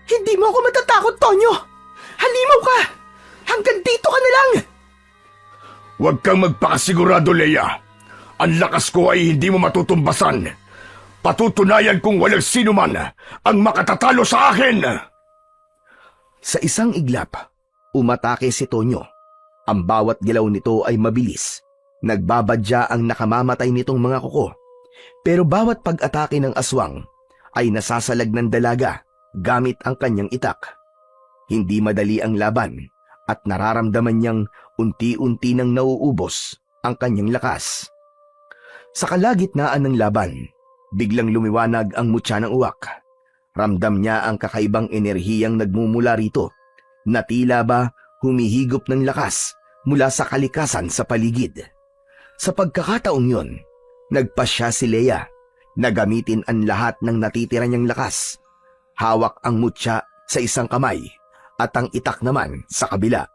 Hindi mo ako matatakot, Tonyo! Halimaw ka! Hanggang dito ka na lang! Huwag kang magpakasigurado, Leia. Ang lakas ko ay hindi mo matutumbasan. Patutunayan kong walang sino man ang makatatalo sa akin! Sa isang iglap, umatake si Tonyo. Ang bawat galaw nito ay mabilis. Nagbabadya ang nakamamatay nitong mga kuko. Pero bawat pag-atake ng aswang ay nasasalag ng dalaga gamit ang kanyang itak. Hindi madali ang laban at nararamdaman niyang unti-unti nang nauubos ang kanyang lakas. Sa kalagitnaan ng laban, biglang lumiwanag ang mutya ng uwak. Ramdam niya ang kakaibang enerhiyang nagmumula rito na tila ba humihigop ng lakas mula sa kalikasan sa paligid. Sa pagkakataong yun, nagpasya si Leia na gamitin ang lahat ng natitira niyang lakas. Hawak ang mutya sa isang kamay at ang itak naman sa kabila.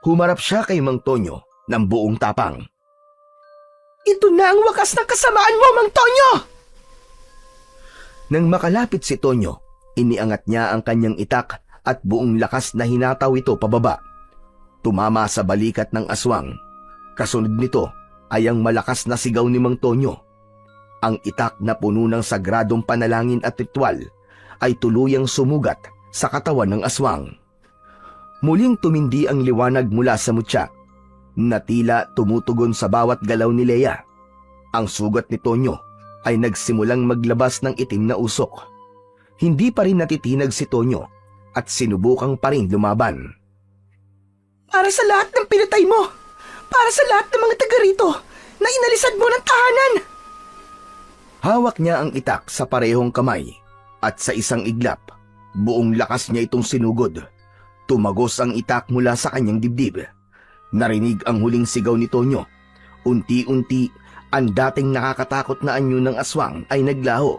Humarap siya kay Mang Tonyo ng buong tapang. Ito na ang wakas ng kasamaan mo, Mang Tonyo! Nang makalapit si Tonyo, iniangat niya ang kanyang itak at buong lakas na hinataw ito pababa. Tumama sa balikat ng aswang. Kasunod nito ay ang malakas na sigaw ni Mang Tonyo. Ang itak na puno ng sagradong panalangin at ritual ay tuluyang sumugat sa katawan ng aswang. Muling tumindi ang liwanag mula sa mutya na tila tumutugon sa bawat galaw ni Leia. Ang sugat ni Tonyo ay nagsimulang maglabas ng itim na usok. Hindi pa rin natitinag si Tonyo at sinubukang pa rin lumaban. Para sa lahat ng pinatay mo! Para sa lahat ng mga taga rito na inalisan mo ng tahanan! Hawak niya ang itak sa parehong kamay at sa isang iglap, buong lakas niya itong sinugod. Tumagos ang itak mula sa kanyang dibdib. Narinig ang huling sigaw ni Tonyo. Unti-unti, ang dating nakakatakot na anyo ng aswang ay naglaho,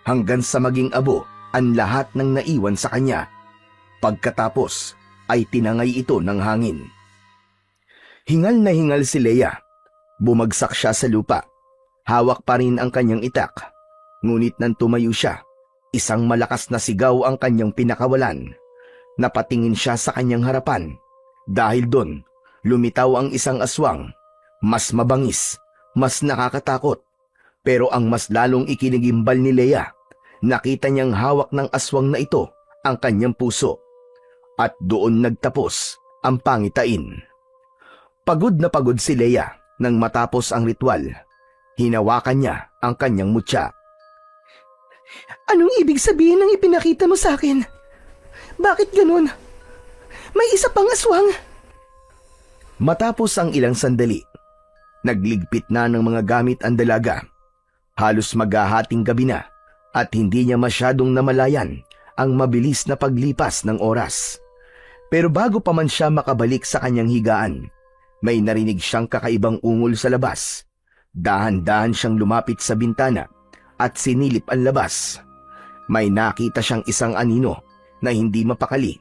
hanggang sa maging abo ang lahat ng naiwan sa kanya. Pagkatapos ay tinangay ito ng hangin. Hingal na hingal si Leia. Bumagsak siya sa lupa. Hawak pa rin ang kanyang itak. Ngunit nang tumayo siya, isang malakas na sigaw ang kanyang pinakawalan. Napatingin siya sa kanyang harapan. Dahil doon, lumitaw ang isang aswang. Mas mabangis, mas nakakatakot. Pero ang mas lalong ikinigimbal ni Leia, nakita niyang hawak ng aswang na ito ang kanyang puso at doon nagtapos ang pangitain. Pagod na pagod si Leia nang matapos ang ritual. Hinawakan niya ang kanyang mutya. Anong ibig sabihin ng ipinakita mo sa akin? Bakit ganun? May isa pang aswang. Matapos ang ilang sandali, nagligpit na ng mga gamit ang dalaga. Halos maghahating gabi na at hindi niya masyadong namalayan ang mabilis na paglipas ng oras. Pero bago pa man siya makabalik sa kanyang higaan, may narinig siyang kakaibang ungol sa labas. Dahan-dahan siyang lumapit sa bintana at sinilip ang labas. May nakita siyang isang anino na hindi mapakali.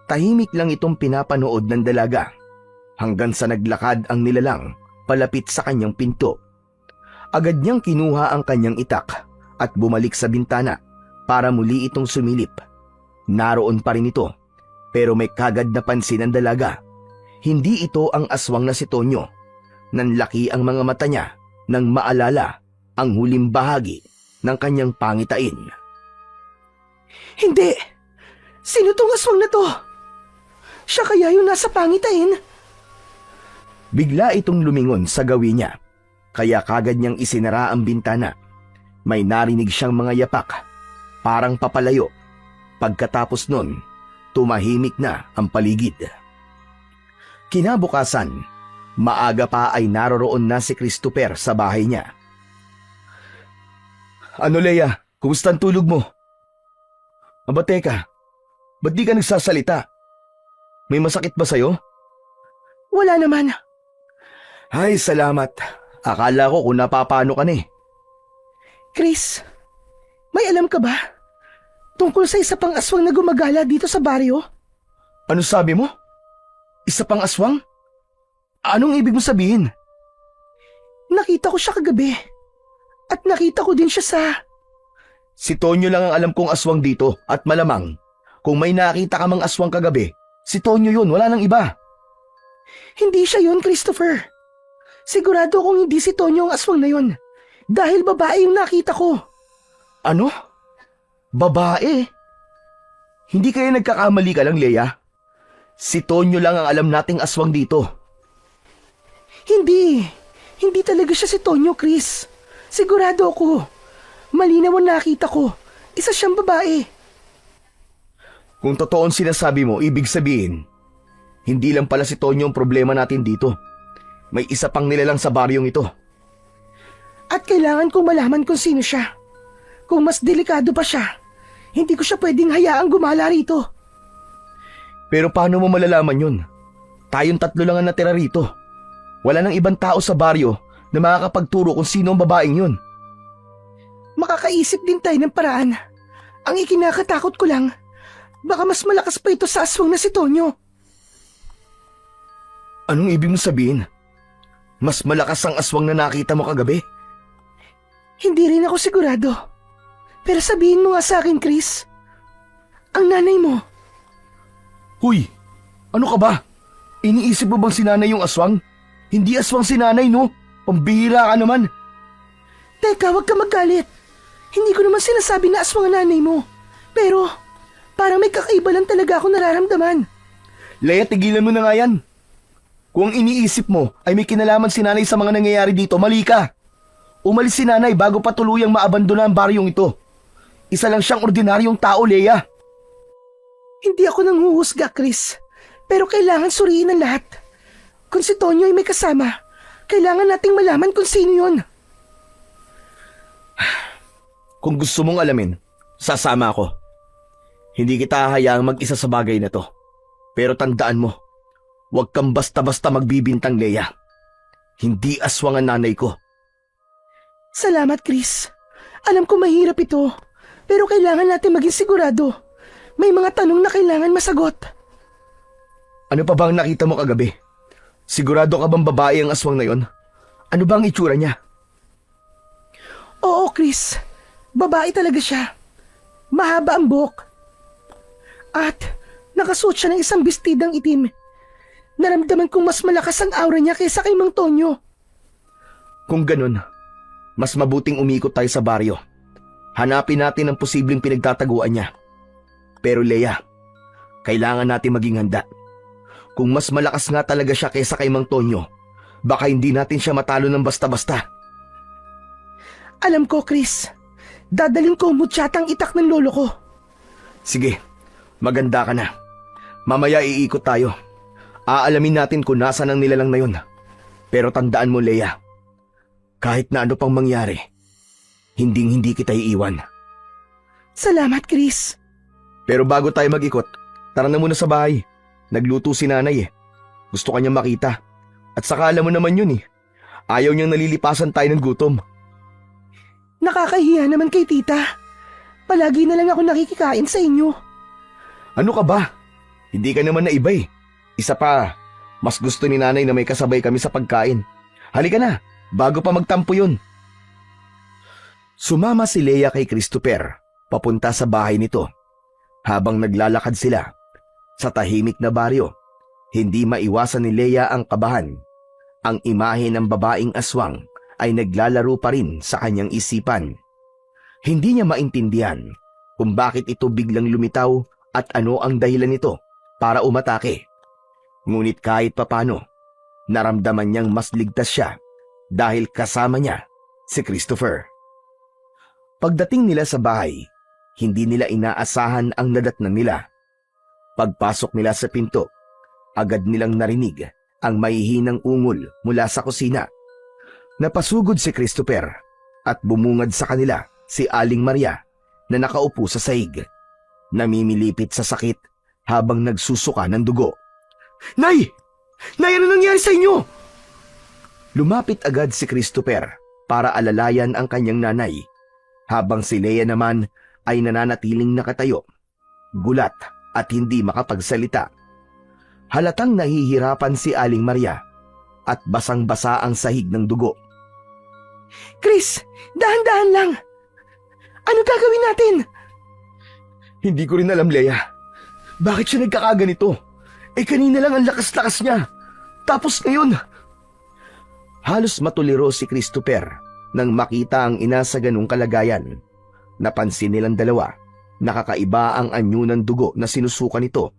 Tahimik lang itong pinapanood ng dalaga hanggang sa naglakad ang nilalang palapit sa kanyang pinto. Agad niyang kinuha ang kanyang itak at bumalik sa bintana para muli itong sumilip. Naroon pa rin ito, pero may kagad na pansin ang dalaga. Hindi ito ang aswang na si Tonyo. Nanlaki ang mga mata niya nang maalala ang huling bahagi ng kanyang pangitain. Hindi! Sino tong aswang na to? Siya kaya yung nasa pangitain? Bigla itong lumingon sa gawin niya, kaya kagad niyang isinara ang bintana. May narinig siyang mga yapak, parang papalayo. Pagkatapos nun, tumahimik na ang paligid. Kinabukasan, maaga pa ay naroroon na si Christopher sa bahay niya. Ano Leia, kumusta ang tulog mo? Aba teka, ba't di ka nagsasalita? May masakit ba sa'yo? Wala naman. Ay, salamat. Akala ko kung napapano ka na eh. Chris, may alam ka ba? Tungkol sa isa pang aswang na gumagala dito sa baryo? Ano sabi mo? Isa pang aswang? Anong ibig mo sabihin? Nakita ko siya kagabi. At nakita ko din siya sa... Si Tonyo lang ang alam kong aswang dito at malamang kung may nakita ka mang aswang kagabi, si Tonyo yun, wala nang iba. Hindi siya yun, Christopher. Sigurado akong hindi si Tonyo ang aswang na yun. Dahil babae yung nakita ko. Ano? Babae? Hindi kaya nagkakamali ka lang, Leia? Si Tonyo lang ang alam nating aswang dito. Hindi. Hindi talaga siya si Tonyo, Chris. Sigurado ako. Malinaw ang nakita ko. Isa siyang babae. Kung totoo ang sinasabi mo, ibig sabihin, hindi lang pala si Tonyo ang problema natin dito. May isa pang nilalang sa baryong ito. At kailangan kong malaman kung sino siya. Kung mas delikado pa siya, hindi ko siya pwedeng hayaang gumala rito. Pero paano mo malalaman yun? Tayong 3 lang ang natira rito. Wala nang ibang tao sa baryo na makakapagturo kung sino ang babaeng yun. Makakaisip din tayo ng paraan. Ang ikinakatakot ko lang, baka mas malakas pa ito sa aswang na si Tonyo. Anong ibig mo sabihin? Mas malakas ang aswang na nakita mo kagabi? Hindi rin ako sigurado. Pero sabihin mo nga sa akin, Chris. Ang nanay mo. Huy, ano ka ba? Iniisip mo bang si nanay yung aswang? Hindi aswang si nanay, no? Pambihira ka naman. Teka, wag ka magalit. Hindi ko naman sinasabi na aswang ang nanay mo. Pero, parang may kakaiba lang talaga ako nararamdaman. Leia, tigilan mo na nga yan. Kung ang iniisip mo ay may kinalaman si nanay sa mga nangyayari dito, mali ka. Umalis si nanay bago pa tuluyang maabandona ang baryong ito. Isa lang siyang ordinaryong tao, Leia. Hindi ako nanghuhusga, Chris. Pero kailangan suriin ang lahat. Kung si Tonyo ay may kasama, kailangan nating malaman kung sino yun. Kung gusto mong alamin, sasama ako. Hindi kita hahayaang mag-isa sa bagay na to. Pero tandaan mo, huwag kang basta-basta magbibintang, Leia. Hindi aswang ang nanay ko. Salamat, Chris. Alam ko mahirap ito, pero kailangan natin maging sigurado. May mga tanong na kailangan masagot. Ano pa bang nakita mo kagabi? Sigurado ka bang babae ang aswang na yon? Ano bang itsura niya? Oo, Chris. Babae talaga siya. Mahaba ang buhok. At nakasuot siya ng isang bestidang itim. Naramdaman kong mas malakas ang aura niya kaysa kay Mang Tonyo. Kung ganun, mas mabuting umikot tayo sa baryo. Hanapin natin ang posibleng pinagtataguan niya. Pero Leia, kailangan natin maging handa. Kung mas malakas nga talaga siya kaysa kay Mang Tonyo, baka hindi natin siya matalo ng basta-basta. Alam ko, Chris. Dadalhin ko mutsyatang itak ng lolo ko. Sige, maganda ka na. Mamaya iikot tayo. Aalamin natin kung nasan ang nilalang na yun. Pero tandaan mo, Leia, kahit na ano pang mangyari, hinding-hindi kita iiwan. Salamat, Chris. Pero bago tayo mag-ikot, tara na muna sa bahay. Nagluto si nanay eh. Gusto kanyang makita. At saka alam mo naman yun eh. Ayaw niyang nalilipasan tayo ng gutom. Nakakahiya naman kay tita. Palagi na lang ako nakikikain sa inyo. Ano ka ba? Hindi ka naman naiba eh. Isa pa, mas gusto ni nanay na may kasabay kami sa pagkain. Halika na, bago pa magtampo yun. Sumama si Leia kay Christopher, papunta sa bahay nito. Habang naglalakad sila, sa tahimik na baryo, hindi maiwasan ni Leia ang kabahan. Ang imahe ng babaeng aswang ay naglalaro pa rin sa kanyang isipan. Hindi niya maintindihan kung bakit ito biglang lumitaw at ano ang dahilan nito para umatake. Ngunit kahit papano, naramdaman niyang mas ligtas siya dahil kasama niya si Christopher. Pagdating nila sa bahay, hindi nila inaasahan ang nadatnan nila. Pagpasok nila sa pinto, agad nilang narinig ang mahihinang ungol mula sa kusina. Napasugod si Christopher at bumungad sa kanila si Aling Maria na nakaupo sa sahig. Namimilipit sa sakit habang nagsusuka ng dugo. Nay! Nay, ano nangyari sa inyo? Lumapit agad si Christopher para alalayan ang kanyang nanay, habang si Leia naman ay nananatiling nakatayo, gulat at hindi makapagsalita. Halatang nahihirapan si Aling Maria at basang-basa ang sahig ng dugo. Chris, dahan-dahan lang. Ano gagawin natin? Hindi ko rin alam, Leia. Bakit siya nagkakaganito? Kanina lang ang lakas-lakas niya. Tapos ngayon. Halos matuliro si Christopher nang makita ang ina sa ganung kalagayan. Napansin nilang dalawa, nakakaiba ang anyo ng dugo na sinusuka nito.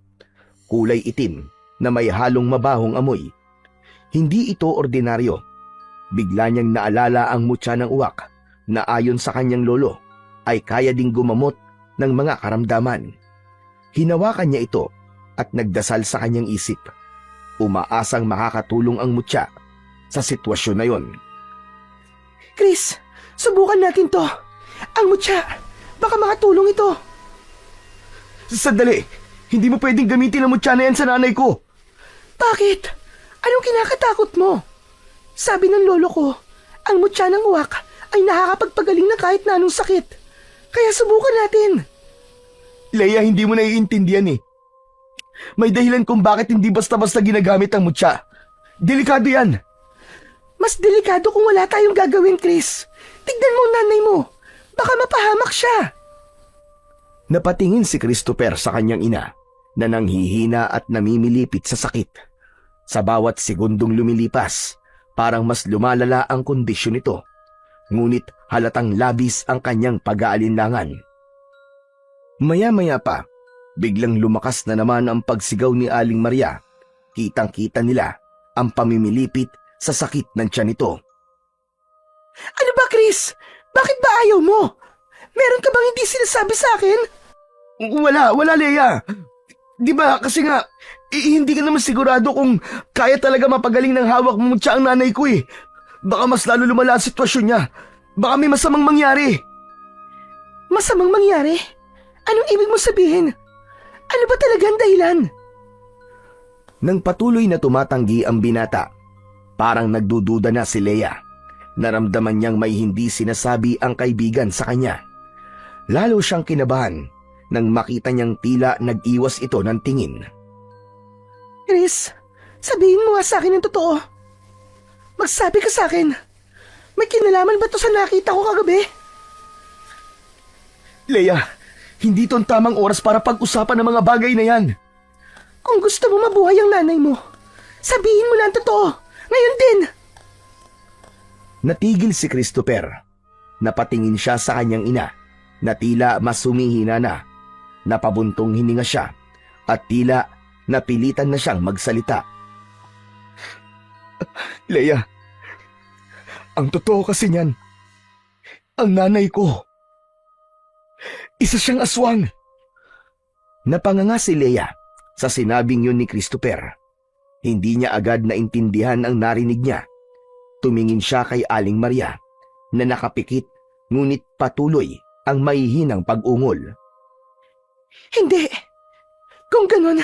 Kulay itim na may halong mabahong amoy. Hindi ito ordinaryo. Bigla niyang naalala ang mutya ng uwak na ayon sa kanyang lolo ay kaya ding gumamot ng mga karamdaman. Hinawakan niya ito at nagdasal sa kanyang isip. Umaasang makakatulong ang mutya sa sitwasyon na yon. Chris, subukan natin to. Ang mutya, baka makatulong ito. Sandali! Hindi mo pwedeng gamitin ang mutya na yan sa nanay ko! Bakit? Anong kinakatakot mo? Sabi ng lolo ko, ang mutya ng uwak ay nakakapagpagaling na kahit na anong sakit. Kaya subukan natin. Leia, hindi mo naiintindihan eh. May dahilan kung bakit hindi basta-basta ginagamit ang mutya. Delikado yan. Mas delikado kung wala tayong gagawin, Chris. Tignan mo ang nanay mo. Baka mapahamak siya. Napatingin si Christopher sa kanyang ina na nanghihina at namimilipit sa sakit. Sa bawat segundong lumilipas, parang mas lumalala ang kondisyon nito. Ngunit halatang labis ang kanyang pag-aalinlangan. Maya-maya pa, biglang lumakas na naman ang pagsigaw ni Aling Maria. Kitang-kita nila ang pamimilipit sa sakit ng tiyan nito. Ano ba, Chris? Bakit ba ayaw mo? Meron ka bang hindi sinasabi sa akin? Wala, Leia. Di ba kasi nga, hindi ka naman sigurado kung kaya talaga mapagaling ng hawak mo siya ang nanay ko eh. Baka mas lalo lumala ang sitwasyon niya. Baka may masamang mangyari. Masamang mangyari? Anong ibig mo sabihin? Ano ba talaga ang dahilan? Nang patuloy na tumatanggi ang binata, parang nagdududa na si Leia. Naramdaman niyang may hindi sinasabi ang kaibigan sa kanya. Lalo siyang kinabahan nang makita niyang tila nag-iwas ito ng tingin. Chris, sabihin mo nga sa akin ang totoo. Magsabi ka sa akin. May kinalaman ba to sa nakita ko kagabi? Leia, hindi to ang tamang oras para pag-usapan ng mga bagay na yan. Kung gusto mo mabuhay ang nanay mo, sabihin mo na ang totoo. Ngayon din. Natigil si Christopher. Napatingin siya sa kanyang ina na tila mas humihina na. Napabuntong hininga siya at tila napilitan na siyang magsalita. Leia, ang totoo kasi niyan, ang nanay ko, isa siyang aswang. Napanganga si Leia sa sinabing yun ni Christopher. Hindi niya agad naintindihan ang narinig niya. Tumingin siya kay Aling Maria na nakapikit ngunit patuloy ang mahihinang pag-ungol. Hindi. Kung ganun,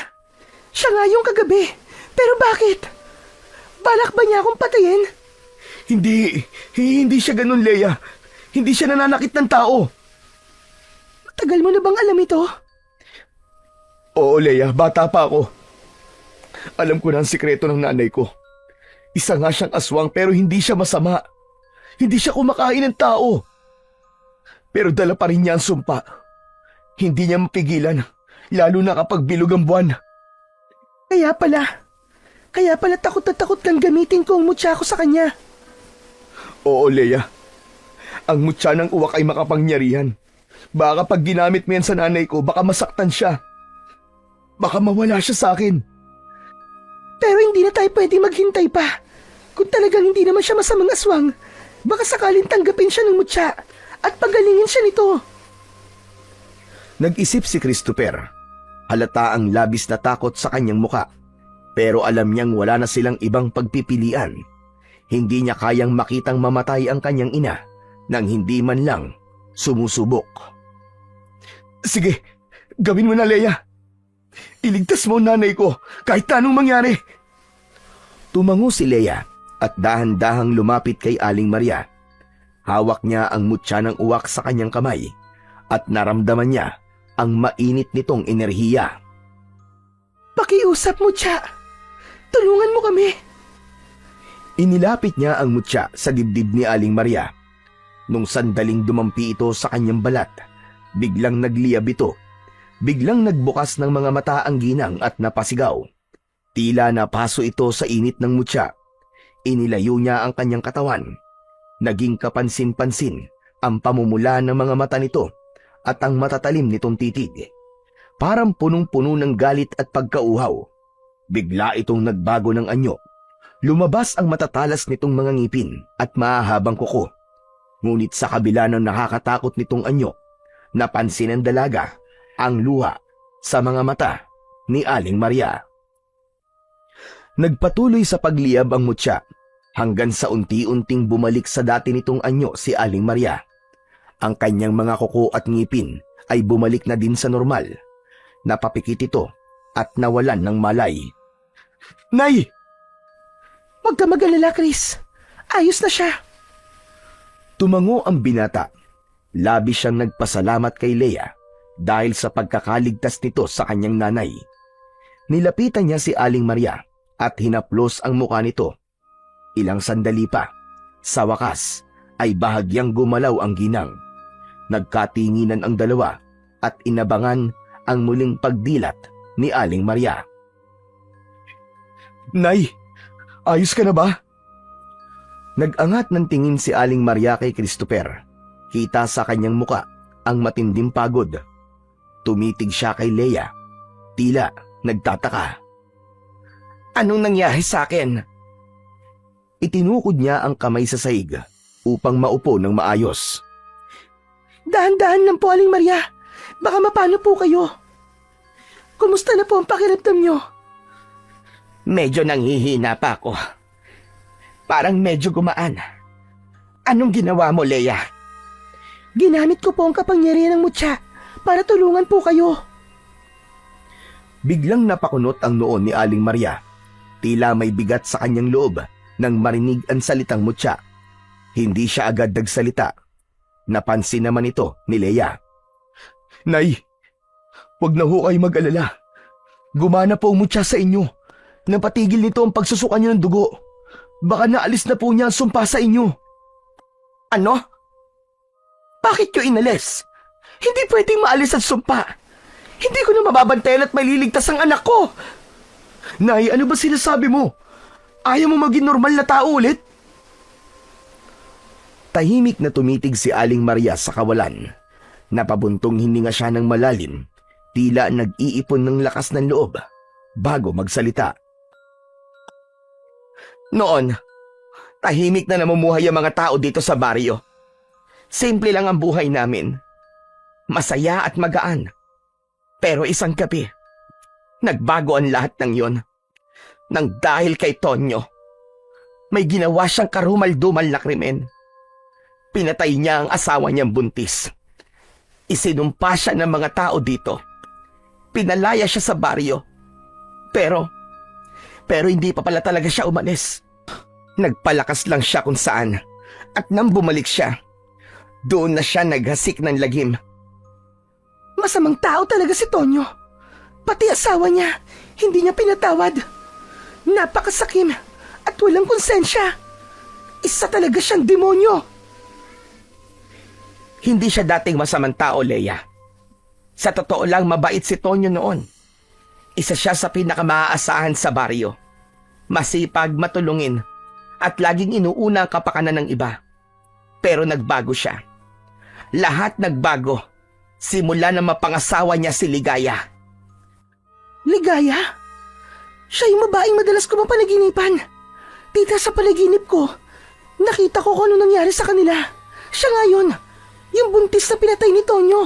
siya nga yung kagabi. Pero bakit? Balak ba niya akong patayin? Hindi siya ganun, Leia. Hindi siya nananakit ng tao. Tagal mo na bang alam ito? Oo, Leia, bata pa ako. Alam ko na ang sikreto ng nanay ko. Isa nga siyang aswang pero hindi siya masama. Hindi siya kumakain ng tao. Pero dala pa rin niya ang sumpa. Hindi niya mapigilan, lalo na kapag bilog ang buwan. Kaya pala takot na takot kang gamitin ko ang mutya ko sa kanya. Oo, Leia. Ang mutya ng uwak ay makapangyarihan. Baka pag ginamit mo yan sa nanay ko, baka masaktan siya. Baka mawala siya sa akin. Pero hindi na tayo pwede maghintay pa. Kung talagang hindi naman siya masamang aswang, baka sakaling tanggapin siya ng mutya at pagalingin siya nito. Nag-isip si Christopher. Halata ang labis na takot sa kanyang muka. Pero alam niyang wala na silang ibang pagpipilian. Hindi niya kayang makitang mamatay ang kanyang ina nang hindi man lang sumusubok. Sige, gawin mo na, Leia. Iligtas mo ang nanay ko kahit anong mangyari. Tumango si Leia at dahan-dahang lumapit kay Aling Maria. Hawak niya ang mutya ng uwak sa kanyang kamay at naramdaman niya ang mainit nitong enerhiya. Pakiusap mo, Tya. Tulungan mo kami. Inilapit niya ang mutya sa dibdib ni Aling Maria. Nung sandaling dumampi ito sa kanyang balat, biglang nagliyab ito. Biglang nagbukas ng mga mata ang ginang at napasigaw. Tila napaso ito sa init ng mutya. Inilayo niya ang kanyang katawan. Naging kapansin-pansin ang pamumula ng mga mata nito at ang matatalim nitong titig. Parang punong-puno ng galit at pagkauhaw. Bigla itong nagbago ng anyo. Lumabas ang matatalas nitong mga ngipin at mahahabang kuko. Ngunit sa kabila ng nakakatakot nitong anyo, napansin ng dalaga ang luha sa mga mata ni Aling Maria. Nagpatuloy sa pagliyab ang mutya hanggang sa unti-unting bumalik sa dati nitong anyo si Aling Maria. Ang kanyang mga kuko at ngipin ay bumalik na din sa normal. Napapikit ito at nawalan ng malay. Nay! Huwag ka mag-alala, Chris. Ayos na siya. Tumango ang binata. Labis siyang nagpasalamat kay Leia dahil sa pagkakaligtas nito sa kanyang nanay. Nilapitan niya si Aling Maria at hinaplos ang mukha nito. Ilang sandali pa, sa wakas, ay bahagyang gumalaw ang ginang. Nagkatinginan ang dalawa at inabangan ang muling pagdilat ni Aling Maria. Nay! Ayos ka na ba? Nag-angat ng tingin si Aling Maria kay Christopher. Kita sa kanyang muka ang matinding pagod. Tumitig siya kay Leia. Tila nagtataka. Anong nangyari sa akin? Itinukod niya ang kamay sa sahig upang maupo ng maayos. Dahan-dahan lang po, Aling Maria. Baka mapano po kayo. Kumusta na po ang pakiramdam niyo? Medyo nanghihina pa ako. Parang medyo gumaan. Anong ginawa mo, Leia? Ginamit ko po ang kapangyarihan ng mutya para tulungan po kayo. Biglang napakunot ang noon ni Aling Maria. Tila may bigat sa kanyang loob nang marinig ang salitang mutya. Hindi siya agad nagsalita. Napansin naman ito ni Leia. Nay! Huwag na ho kayo mag-alala. Gumana po ang mutya sa inyo. Napatigil nito ang pagsusuka niyo ng dugo. Baka naalis na po niya ang sumpa sa inyo. Ano? Bakit nyo inalis? Hindi pwedeng maalis ang sumpa. Hindi ko na mababantayan at maliligtas ang anak ko. Nay, ano ba sinasabi mo? Ayaw mo maging normal na tao ulit? Tahimik na tumitig si Aling Maria sa kawalan. Napabuntong hininga siya ng malalim. Tila nag-iipon ng lakas ng loob bago magsalita. Noon, tahimik na namumuhay ang mga tao dito sa baryo. Simple lang ang buhay namin. Masaya at magaan. Pero isang gabi, nagbago ang lahat ng yon. Nang dahil kay Tonyo, may ginawa siyang karumal-dumal na krimen. Pinatay niya ang asawa niyang buntis. Isinumpa siya ng mga tao dito. Pinalaya siya sa baryo. Pero hindi pa pala talaga siya umalis. Nagpalakas lang siya kung saan. At nang bumalik siya, doon na siya naghasik ng lagim. Masamang tao talaga si Tonyo. Pati asawa niya, hindi niya pinatawad. Napakasakim at walang konsensya. Isa talaga siyang demonyo. Hindi siya dating masamang tao, Leia. Sa totoo lang, mabait si Tonyo noon. Isa siya sa pinakamaaasahan sa baryo. Masipag, matulungin, at laging inuuna ang kapakanan ng iba. Pero nagbago siya. Lahat nagbago. Simula na mapangasawa niya si Ligaya. Ligaya? Siya yung babaeng madalas ko mapanaginipan. Tita, sa panaginip ko, nakita ko kung ano nangyari sa kanila. Siya nga yun, yung buntis na pinatay ni Tonyo.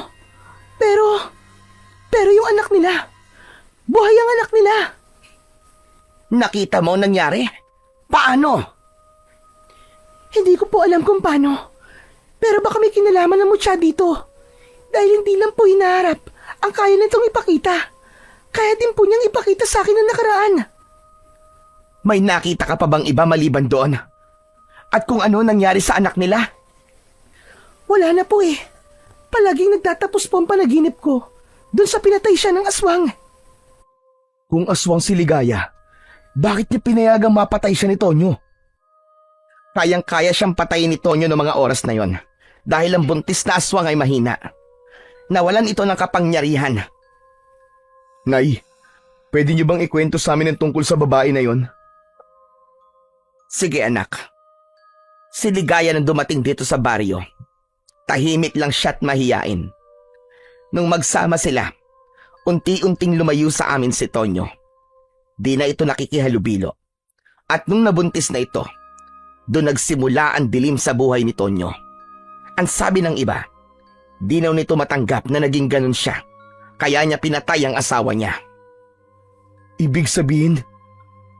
Pero yung anak nila, buhay ang anak nila. Nakita mo ang nangyari? Paano? Hindi ko po alam kung paano. Pero baka may kinalaman ng mutya dito. Dahil hindi lang po hinaharap ang kaya nitong ipakita. Kaya din po niyang ipakita sa akin ang nakaraan. May nakita ka pa bang iba maliban doon? At kung ano nangyari sa anak nila? Wala na po eh. Palaging nagtatapos po ang panaginip ko. Doon sa pinatay siya ng aswang. Kung aswang si Ligaya, bakit niya pinayagang mapatay siya ni Tonyo? Kayang-kaya siyang patayin ni Tonyo noong mga oras na yon. Dahil ang buntis na aswang ay mahina. Nawalan ito ng kapangyarihan. Nay, pwede niyo bang ikwento sa amin ang tungkol sa babae na yon? Sige anak. Si Ligaya nang dumating dito sa baryo. Tahimik lang siya at mahiyain. Nung magsama sila, unti-unting lumayo sa amin si Tonyo. Di na ito nakikihalubilo. At nung nabuntis na ito, doon nagsimula ang dilim sa buhay ni Tonyo. Ang sabi ng iba, di na nito matanggap na naging ganun siya. Kaya niya pinatay ang asawa niya. Ibig sabihin,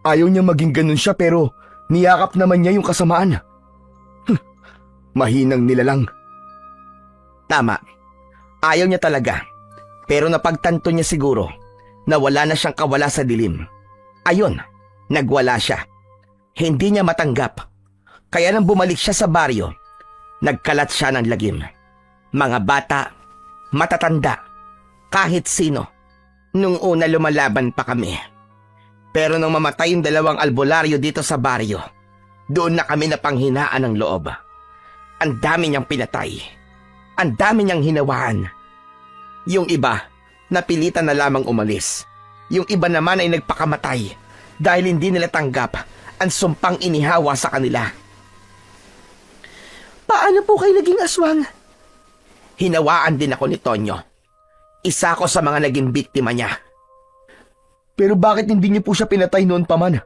ayaw niya maging ganun siya pero niyakap naman niya yung kasamaan. Mahinang nilalang. Tama. Ayaw niya talaga. Pero napagtanto niya siguro na wala na siyang kawala sa dilim. Ayun, nagwala siya. Hindi niya matanggap. Kaya nang bumalik siya sa baryo, nagkalat siya ng lagim. Mga bata, matatanda, kahit sino. Nung una lumalaban pa kami. Pero nung mamatay yung 2 albularyo dito sa baryo, doon na kami napanghinaan ng loob. Ang dami niyang pinatay. Ang dami niyang hinawaan. Yung iba, napilitan na lamang umalis. Yung iba naman ay nagpakamatay dahil hindi nila tanggap ang sumpang inihawa sa kanila. Paano po kayo naging aswang? Hinawaan din ako ni Tonyo. Isa ko sa mga naging biktima niya. Pero bakit hindi niyo po siya pinatay noon pa man?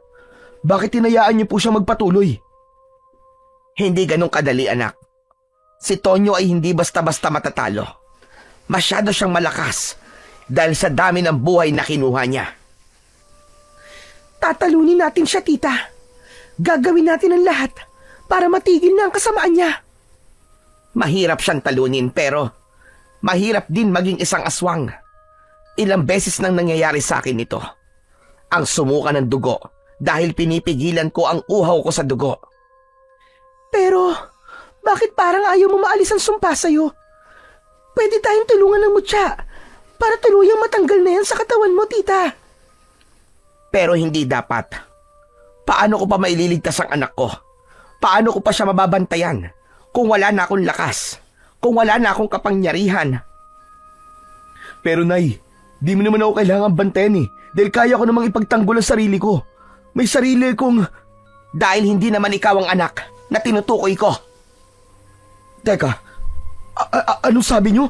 Bakit hinayaan niyo po siya magpatuloy? Hindi ganun kadali, anak. Si Tonyo ay hindi basta-basta matatalo. Masyado siyang malakas dahil sa dami ng buhay na kinuha niya. Tatalunin natin siya, tita. Gagawin natin ang lahat para matigil na ang kasamaan niya. Mahirap siyang talunin pero mahirap din maging isang aswang. Ilang beses nang nangyayari sa akin ito. Ang sumuka ng dugo dahil pinipigilan ko ang uhaw ko sa dugo. Pero, bakit parang ayaw mo maalis ang sumpa sa'yo? Pwede tayong tulungan ng mutya para tuluyang matanggal na yan sa katawan mo, tita. Pero hindi dapat. Paano ko pa maililigtas ang anak ko? Paano ko pa siya mababantayan kung wala na akong lakas? Kung wala na akong kapangyarihan? Pero Nay, di mo naman ako kailangan bantayan dahil kaya ko namang ipagtanggol ang sarili ko. May sarili kong... Dahil hindi naman ikaw ang anak na tinutukoy ko. Teka, anong sabi niyo?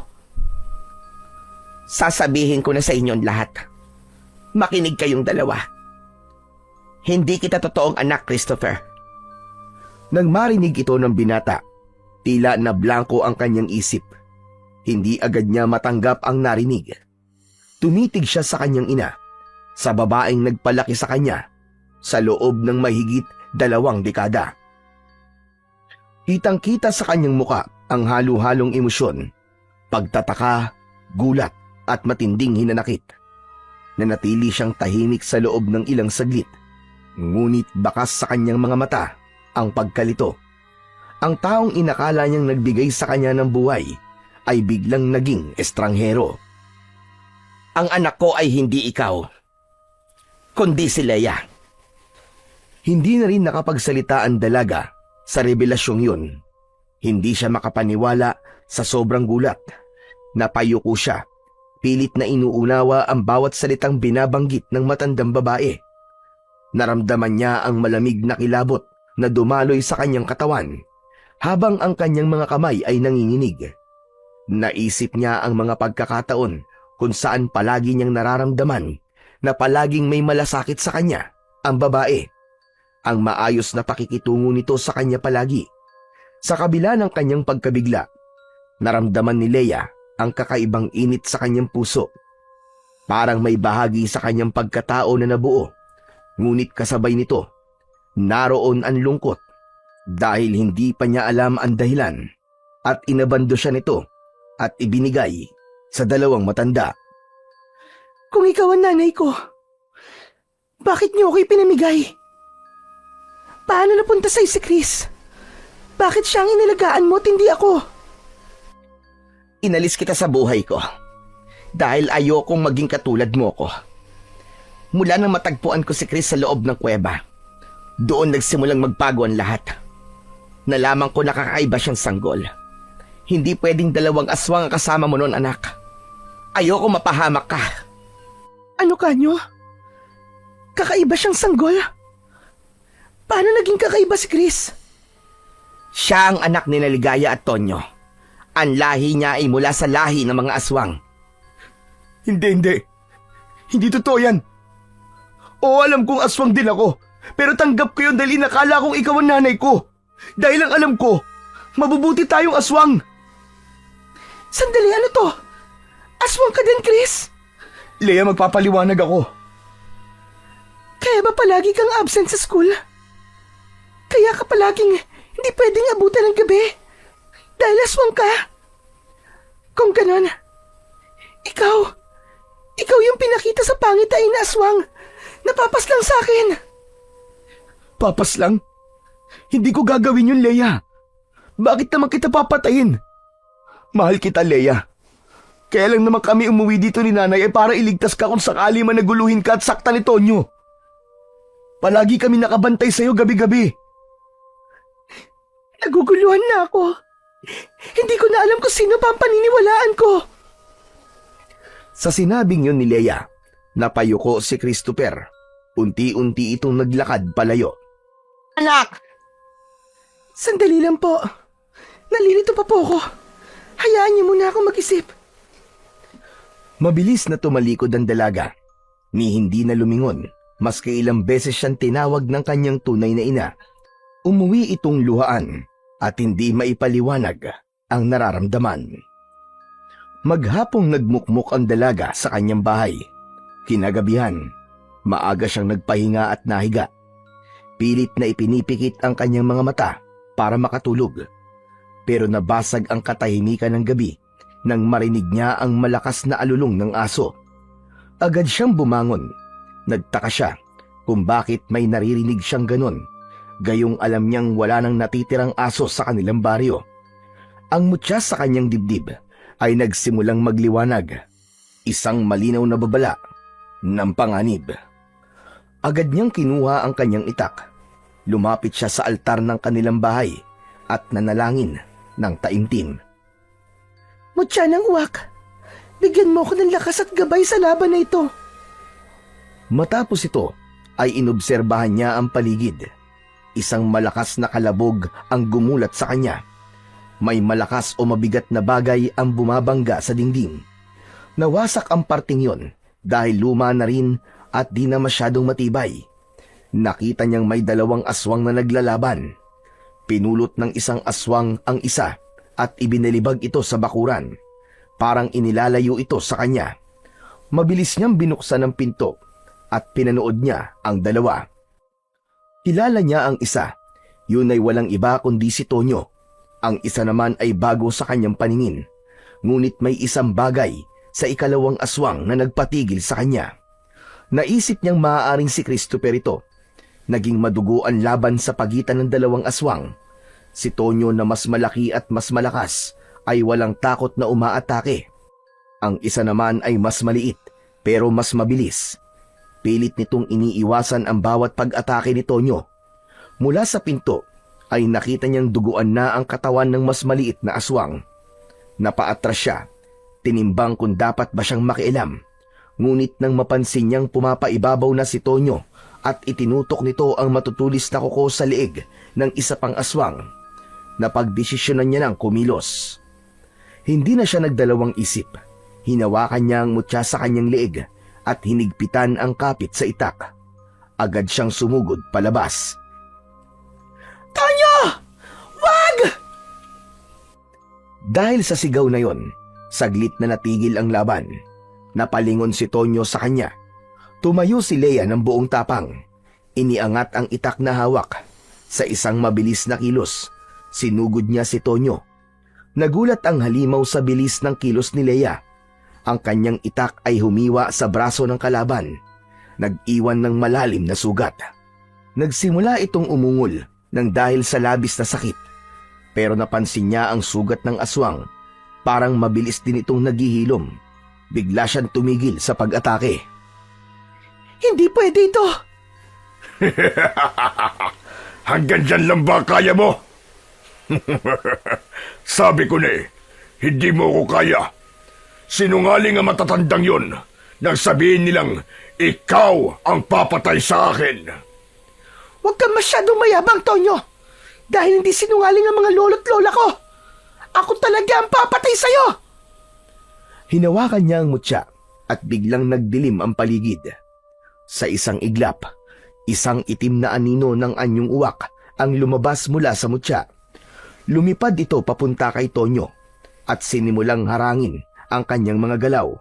Sasabihin ko na sa inyong lahat. Makinig kayong dalawa. Hindi kita totoong anak, Christopher. Nang marinig ito ng binata, tila na blanko ang kanyang isip. Hindi agad niya matanggap ang narinig. Tumitig siya sa kanyang ina, sa babaeng nagpalaki sa kanya, sa loob ng mahigit 2 dekada. Kitang-kita sa kanyang muka ang halo-halong emosyon, pagtataka, gulat at matinding hinanakit. Nanatili siyang tahimik sa loob ng ilang saglit, ngunit bakas sa kanyang mga mata ang pagkalito. Ang taong inakala niyang nagbigay sa kanya ng buhay ay biglang naging estranghero. Ang anak ko ay hindi ikaw, kundi si Leia. Hindi na rin nakapagsalita ang dalaga sa revelasyong yun. Hindi siya makapaniwala sa sobrang gulat. Napayuko siya, pilit na inuunawa ang bawat salitang binabanggit ng matandang babae. Naramdaman niya ang malamig na kilabot na dumaloy sa kanyang katawan, habang ang kanyang mga kamay ay nanginginig. Naisip niya ang mga pagkakataon kung saan palagi niyang nararamdaman na palaging may malasakit sa kanya ang babae. Ang maayos na pakikitungo nito sa kanya palagi. Sa kabila ng kanyang pagkabigla, naramdaman ni Leia ang kakaibang init sa kanyang puso. Parang may bahagi sa kanyang pagkatao na nabuo, ngunit kasabay nito, naroon ang lungkot dahil hindi pa niya alam ang dahilan, at inabando siya nito at ibinigay sa 2 matanda. Kung ikaw ang nanay ko, bakit niyo ako ipinamigay? Paano napunta sa'yo si Chris? Bakit siya ang inalagaan mo at hindi ako? Inalis kita sa buhay ko dahil ayokong maging katulad mo ko. Mula nang matagpuan ko si Chris sa loob ng kuweba, doon nagsimulang magbago ang lahat. Nalaman ko na kakaiba siyang sanggol. Hindi pwedeng 2 aswang ang kasama mo noon, anak. Ayoko mapahamak ka. Ano kanyo? Kakaiba siyang sanggol? Paano naging kakaiba si Chris? Siya ang anak ni Ligaya at Tonyo. Ang lahi niya ay mula sa lahi ng mga aswang. Hindi. Hindi totoo yan. Oo, alam kong aswang din ako. Pero tanggap ko yun dahil inakala kong ikaw ang nanay ko. Dahil ang alam ko, mabubuti tayong aswang. Sandali, ano to? Aswang ka din, Chris? Leia, magpapaliwanag ako. Kaya ba palagi kang absent sa school? Kaya ka palaging hindi pwedeng abutan ng gabi? Dahil aswang ka? Kung ganon, ikaw yung pinakita sa pangitain na aswang. Napapas lang sa akin. Papas lang? Hindi ko gagawin yun, Leia. Bakit naman kita papatayin? Mahal kita, Leia. Kaya lang naman kami umuwi dito ni nanay ay para iligtas ka kung sakali man naguluhin ka at sakta ni Tonyo. Palagi kami nakabantay sa'yo gabi-gabi. Naguguluhan na ako. Hindi ko na alam kung sino pa ang paniniwalaan ko. Sa sinabing yun ni Leia, napayuko si Christopher. Unti-unti itong naglakad palayo. Anak! Sandali lang po. Nalilito pa po ako. Hayaan niyo muna akong mag-isip. Mabilis na tumalikod ang dalaga. Ni hindi na lumingon, maski ilang beses siyang tinawag ng kanyang tunay na ina. Umuwi itong luhaan at hindi maipaliwanag ang nararamdaman. Maghapong nagmukmok ang dalaga sa kanyang bahay. Kinagabihan, maaga siyang nagpahinga at nahiga. Pilit na ipinipikit ang kanyang mga mata para makatulog. Pero nabasag ang katahimikan ng gabi nang marinig niya ang malakas na alulong ng aso. Agad siyang bumangon. Nagtaka siya kung bakit may naririnig siyang ganon, gayong alam niyang wala nang natitirang aso sa kanilang baryo. Ang mutya sa kanyang dibdib ay nagsimulang magliwanag. Isang malinaw na babala ng panganib. Agad niyang kinuha ang kanyang itak. Lumapit siya sa altar ng kanilang bahay at nanalangin ng taimtim. Mutya ng uwak, bigyan mo ko ng lakas at gabay sa laban na ito. Matapos ito ay inobserbahan niya ang paligid. Isang malakas na kalabog ang gumulat sa kanya. May malakas o mabigat na bagay ang bumabangga sa dingding. Nawasak ang parting yon dahil luma na rin at di na masyadong matibay. Nakita niyang may 2 aswang na naglalaban. Pinulot ng isang aswang ang isa at ibinalibag ito sa bakuran. Parang inilalayo ito sa kanya. Mabilis niyang binuksan ang pinto at pinanood niya ang 2. Kilala niya ang isa. Yun ay walang iba kundi si Tonyo. Ang isa naman ay bago sa kanyang paningin. Ngunit may isang bagay sa 2 aswang na nagpatigil sa kanya. Naisip niyang maaaring si Christopher ito. Naging madugo ang laban sa pagitan ng 2 aswang. Si Tonyo na mas malaki at mas malakas ay walang takot na umaatake. Ang isa naman ay mas maliit pero mas mabilis. Pilit nitong iniiwasan ang bawat pag-atake ni Tonyo. Mula sa pinto ay nakita niyang duguan na ang katawan ng mas maliit na aswang. Napaatras siya. Tinimbang kung dapat ba siyang makialam. Ngunit nang mapansin niyang pumapaibabaw na si Tonyo at itinutok nito ang matutulis na kuko sa leeg ng isa pang aswang, napagdesisyonan niya ng kumilos. Hindi na siya nagdalawang isip. Hinawakan niya ang mutya sa kanyang leeg at hinigpitan ang kapit sa itak. Agad siyang sumugod palabas. Tonyo! Wag! Dahil sa sigaw na yon, saglit na natigil ang laban. Napalingon si Tonyo sa kanya. Tumayo si Leia ng buong tapang. Iniangat ang itak na hawak. Sa isang mabilis na kilos, sinugod niya si Tonyo. Nagulat ang halimaw sa bilis ng kilos ni Leia. Ang kanyang itak ay humiwa sa braso ng kalaban. Nag-iwan ng malalim na sugat. Nagsimula itong umungol nang dahil sa labis na sakit. Pero napansin niya ang sugat ng aswang. Parang mabilis din itong naghihilom. Bigla siyang tumigil sa pag-atake. Hindi pwede ito! Hanggang dyan lang ba kaya mo? Sabi ko na hindi mo ko kaya. Sinungaling ang matatandang yon nang sabihin nilang ikaw ang papatay sa akin. Huwag kang masyadong mayabang, Tonyo! Dahil hindi sinungaling ang mga lolo't lola ko! Ako talaga ang papatay sa'yo! Hinawakan niya ang mutya at biglang nagdilim ang paligid. Sa isang iglap, isang itim na anino ng anyong uwak ang lumabas mula sa mutya. Lumipad ito papunta kay Tonyo at sinimulang harangin ang kanyang mga galaw.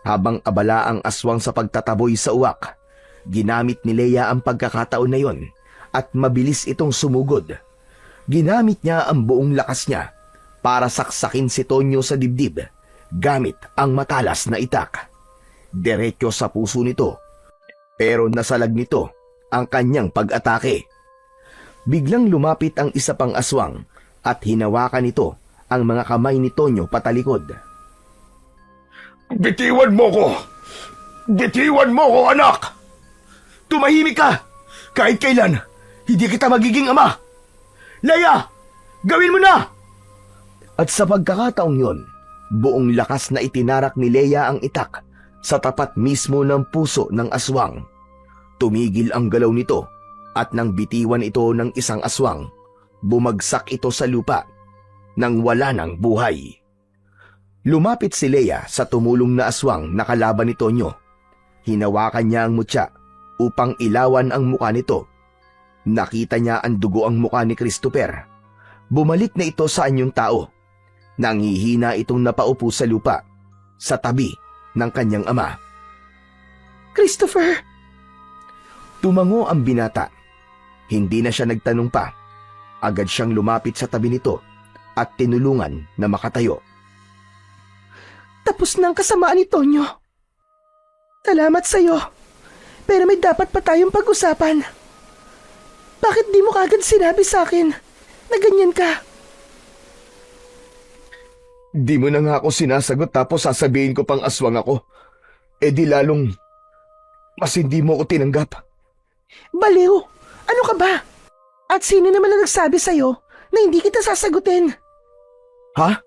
Habang abala ang aswang sa pagtataboy sa uwak, ginamit ni Leia ang pagkakataon na yon at mabilis itong sumugod. Ginamit niya ang buong lakas niya para saksakin si Tonyo sa dibdib gamit ang matalas na itak. Diretso sa puso nito, pero nasalag nito ang kanyang pag-atake. Biglang lumapit ang isa pang aswang at hinawakan nito ang mga kamay ni Tonyo patalikod. Bitiwan mo ko! Bitiwan mo ko, anak! Tumahimik ka! Kahit kailan, hindi kita magiging ama! Leia! Gawin mo na! At sa pagkakataong yon, buong lakas na itinarak ni Leia ang itak sa tapat mismo ng puso ng aswang. Tumigil ang galaw nito at nang bitiwan ito ng isang aswang, bumagsak ito sa lupa nang wala ng buhay. Lumapit si Leia sa tumulong na aswang na kalaban ni Tonyo. Hinawakan niya ang mutya upang ilawan ang muka nito. Nakita niya ang dugo ang muka ni Christopher. Bumalik na ito sa anyong tao. Nangihina itong napaupo sa lupa, sa tabi ng kanyang ama. Christopher! Tumango ang binata. Hindi na siya nagtanong pa. Agad siyang lumapit sa tabi nito at tinulungan na makatayo. Tapos na ang kasamaan ni Tonyo. Salamat sa'yo. Pero may dapat pa tayong pag-usapan. Bakit di mo kagad sinabi sa akin na ganyan ka? Di mo na nga ako sinasagot tapos sasabihin ko pang aswang ako. Eh di lalong mas hindi mo ako tinanggap. Baliw! Ano ka ba? At sino naman ang nagsabi sa'yo na hindi kita sasagutin? Ha?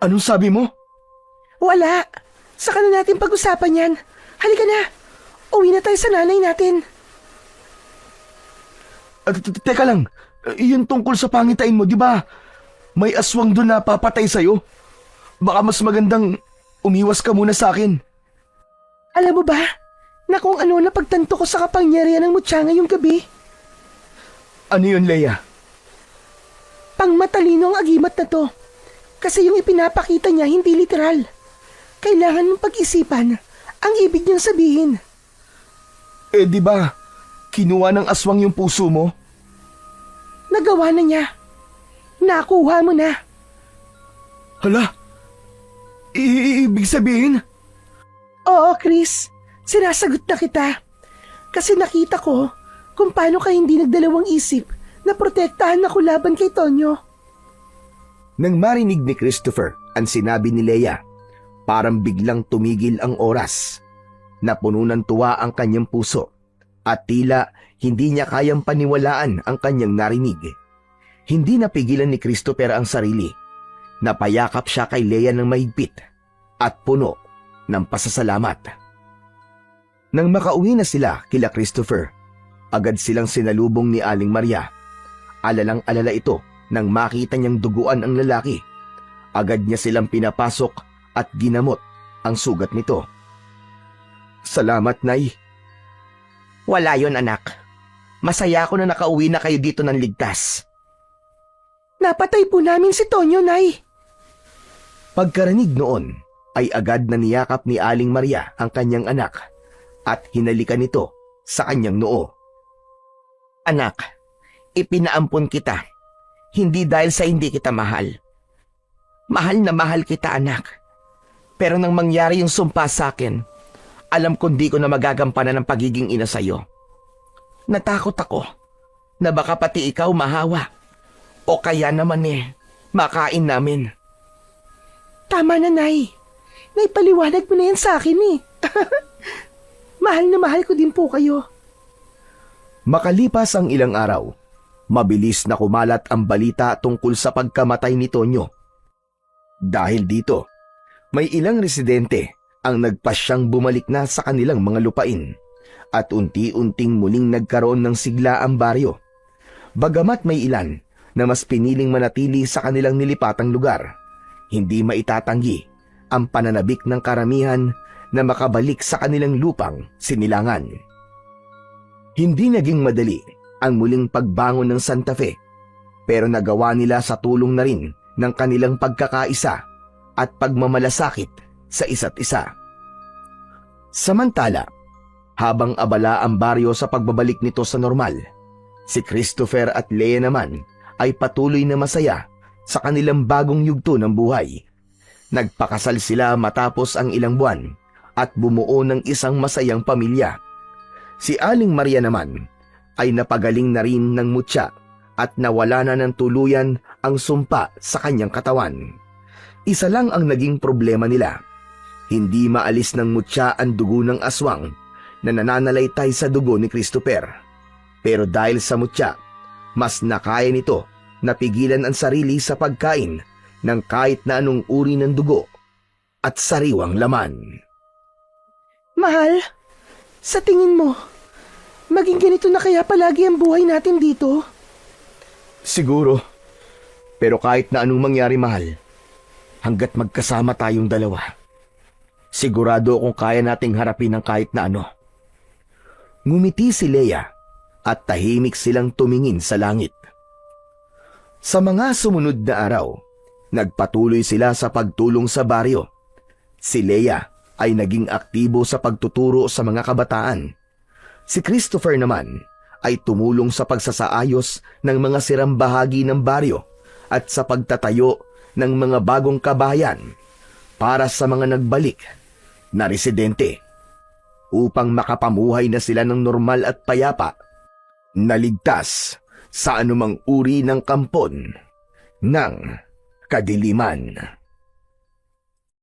Anong sabi mo? Wala. Saka na natin pag-usapan yan. Halika na. Uwi na tayo sa nanay natin. Teka lang. Yun tungkol sa pangitain mo, di ba? May aswang doon na papatay sa'yo. Baka mas magandang Umiwas ka muna sa akin. Alam mo ba na kung ano napagtanto ko sa kapangyarihan ng mutya ngayong gabi? Ano yun, Leia? Pangmatalino ang agimat na to. Kasi yung ipinapakita niya hindi literal. Kailangan mong pag-isipan ang ibig niyang sabihin. Eh di ba, kinuha ng aswang yung puso mo? Nagawa na niya. Nakuha mo na. Hala? Ibig sabihin? Oo, Chris. Sinasagot na kita. Kasi nakita ko kung paano ka hindi nagdalawang isip na protektahan ako laban kay Tonyo. Nang marinig ni Christopher ang sinabi ni Leia, parang biglang tumigil ang oras. Napuno ng tuwa ang kanyang puso at tila hindi niya kayang paniwalaan ang kanyang narinig. Hindi napigilan ni Christopher ang sarili. Napayakap siya kay Leia ng mahigpit at puno ng pasasalamat. Nang makauwi na sila kila Christopher, agad silang sinalubong ni Aling Maria. Alalang-alala ito nang makita niyang duguan ang lalaki. Agad niya silang pinapasok at ginamot ang sugat nito. Salamat, Nay. Wala yon, anak. Masaya ako na nakauwi na kayo dito ng ligtas. Napatay po namin si Tonyo, Nay. Pagkarinig noon, ay agad na niyakap ni Aling Maria ang kanyang anak at hinalikan nito sa kanyang noo. Anak, ipinaampun kita. Hindi dahil sa hindi kita mahal. Mahal na mahal kita, anak. Pero nang mangyari yung sumpa sa akin, alam kong di ko na magagampanan ang pagiging ina sa'yo. Natakot ako na baka pati ikaw mahawa. O kaya naman makain namin. Tama na, Nay. Naipaliwanag mo na yan sa akin eh. Mahal na mahal ko din po kayo. Makalipas ang ilang araw, mabilis na kumalat ang balita tungkol sa pagkamatay ni Tonyo. Dahil dito, may ilang residente ang nagpasyang bumalik na sa kanilang mga lupain at unti-unting muling nagkaroon ng sigla ang baryo. Bagamat may ilan na mas piniling manatili sa kanilang nilipatang lugar, hindi maitatanggi ang pananabik ng karamihan na makabalik sa kanilang lupang sinilangan. Hindi naging madali ang muling pagbangon ng Santa Fe, pero nagawa nila sa tulong na rin ng kanilang pagkakaisa at pagmamalasakit sa isa't isa. Samantala, habang abala ang baryo sa pagbabalik nito sa normal, si Christopher at Leia naman ay patuloy na masaya sa kanilang bagong yugto ng buhay. Nagpakasal sila matapos ang ilang buwan at bumuo ng isang masayang pamilya. Si Aling Maria naman ay napagaling na rin ng mutya at nawala na ng tuluyan ang sumpa sa kanyang katawan. Isa lang ang naging problema nila. Hindi maalis ng mutya ang dugo ng aswang na nananalaytay sa dugo ni Christopher. Pero dahil sa mutya, mas nakaya nito na pigilan ang sarili sa pagkain ng kahit na anong uri ng dugo at sariwang laman. Mahal, sa tingin mo, maging ganito na kaya palagi ang buhay natin dito? Siguro, pero kahit na anong mangyari, mahal, hanggat magkasama tayong dalawa, sigurado akong kaya nating harapin ang kahit na ano. Ngumiti si Leia at tahimik silang tumingin sa langit. Sa mga sumunod na araw, nagpatuloy sila sa pagtulong sa baryo. Si Leia ay naging aktibo sa pagtuturo sa mga kabataan. Si Christopher naman ay tumulong sa pagsasaayos ng mga sirang bahagi ng baryo at sa pagtatayo ng mga bagong kabayan para sa mga nagbalik na residente upang makapamuhay na sila ng normal at payapa, naligtas sa anumang uri ng kampon ng kadiliman.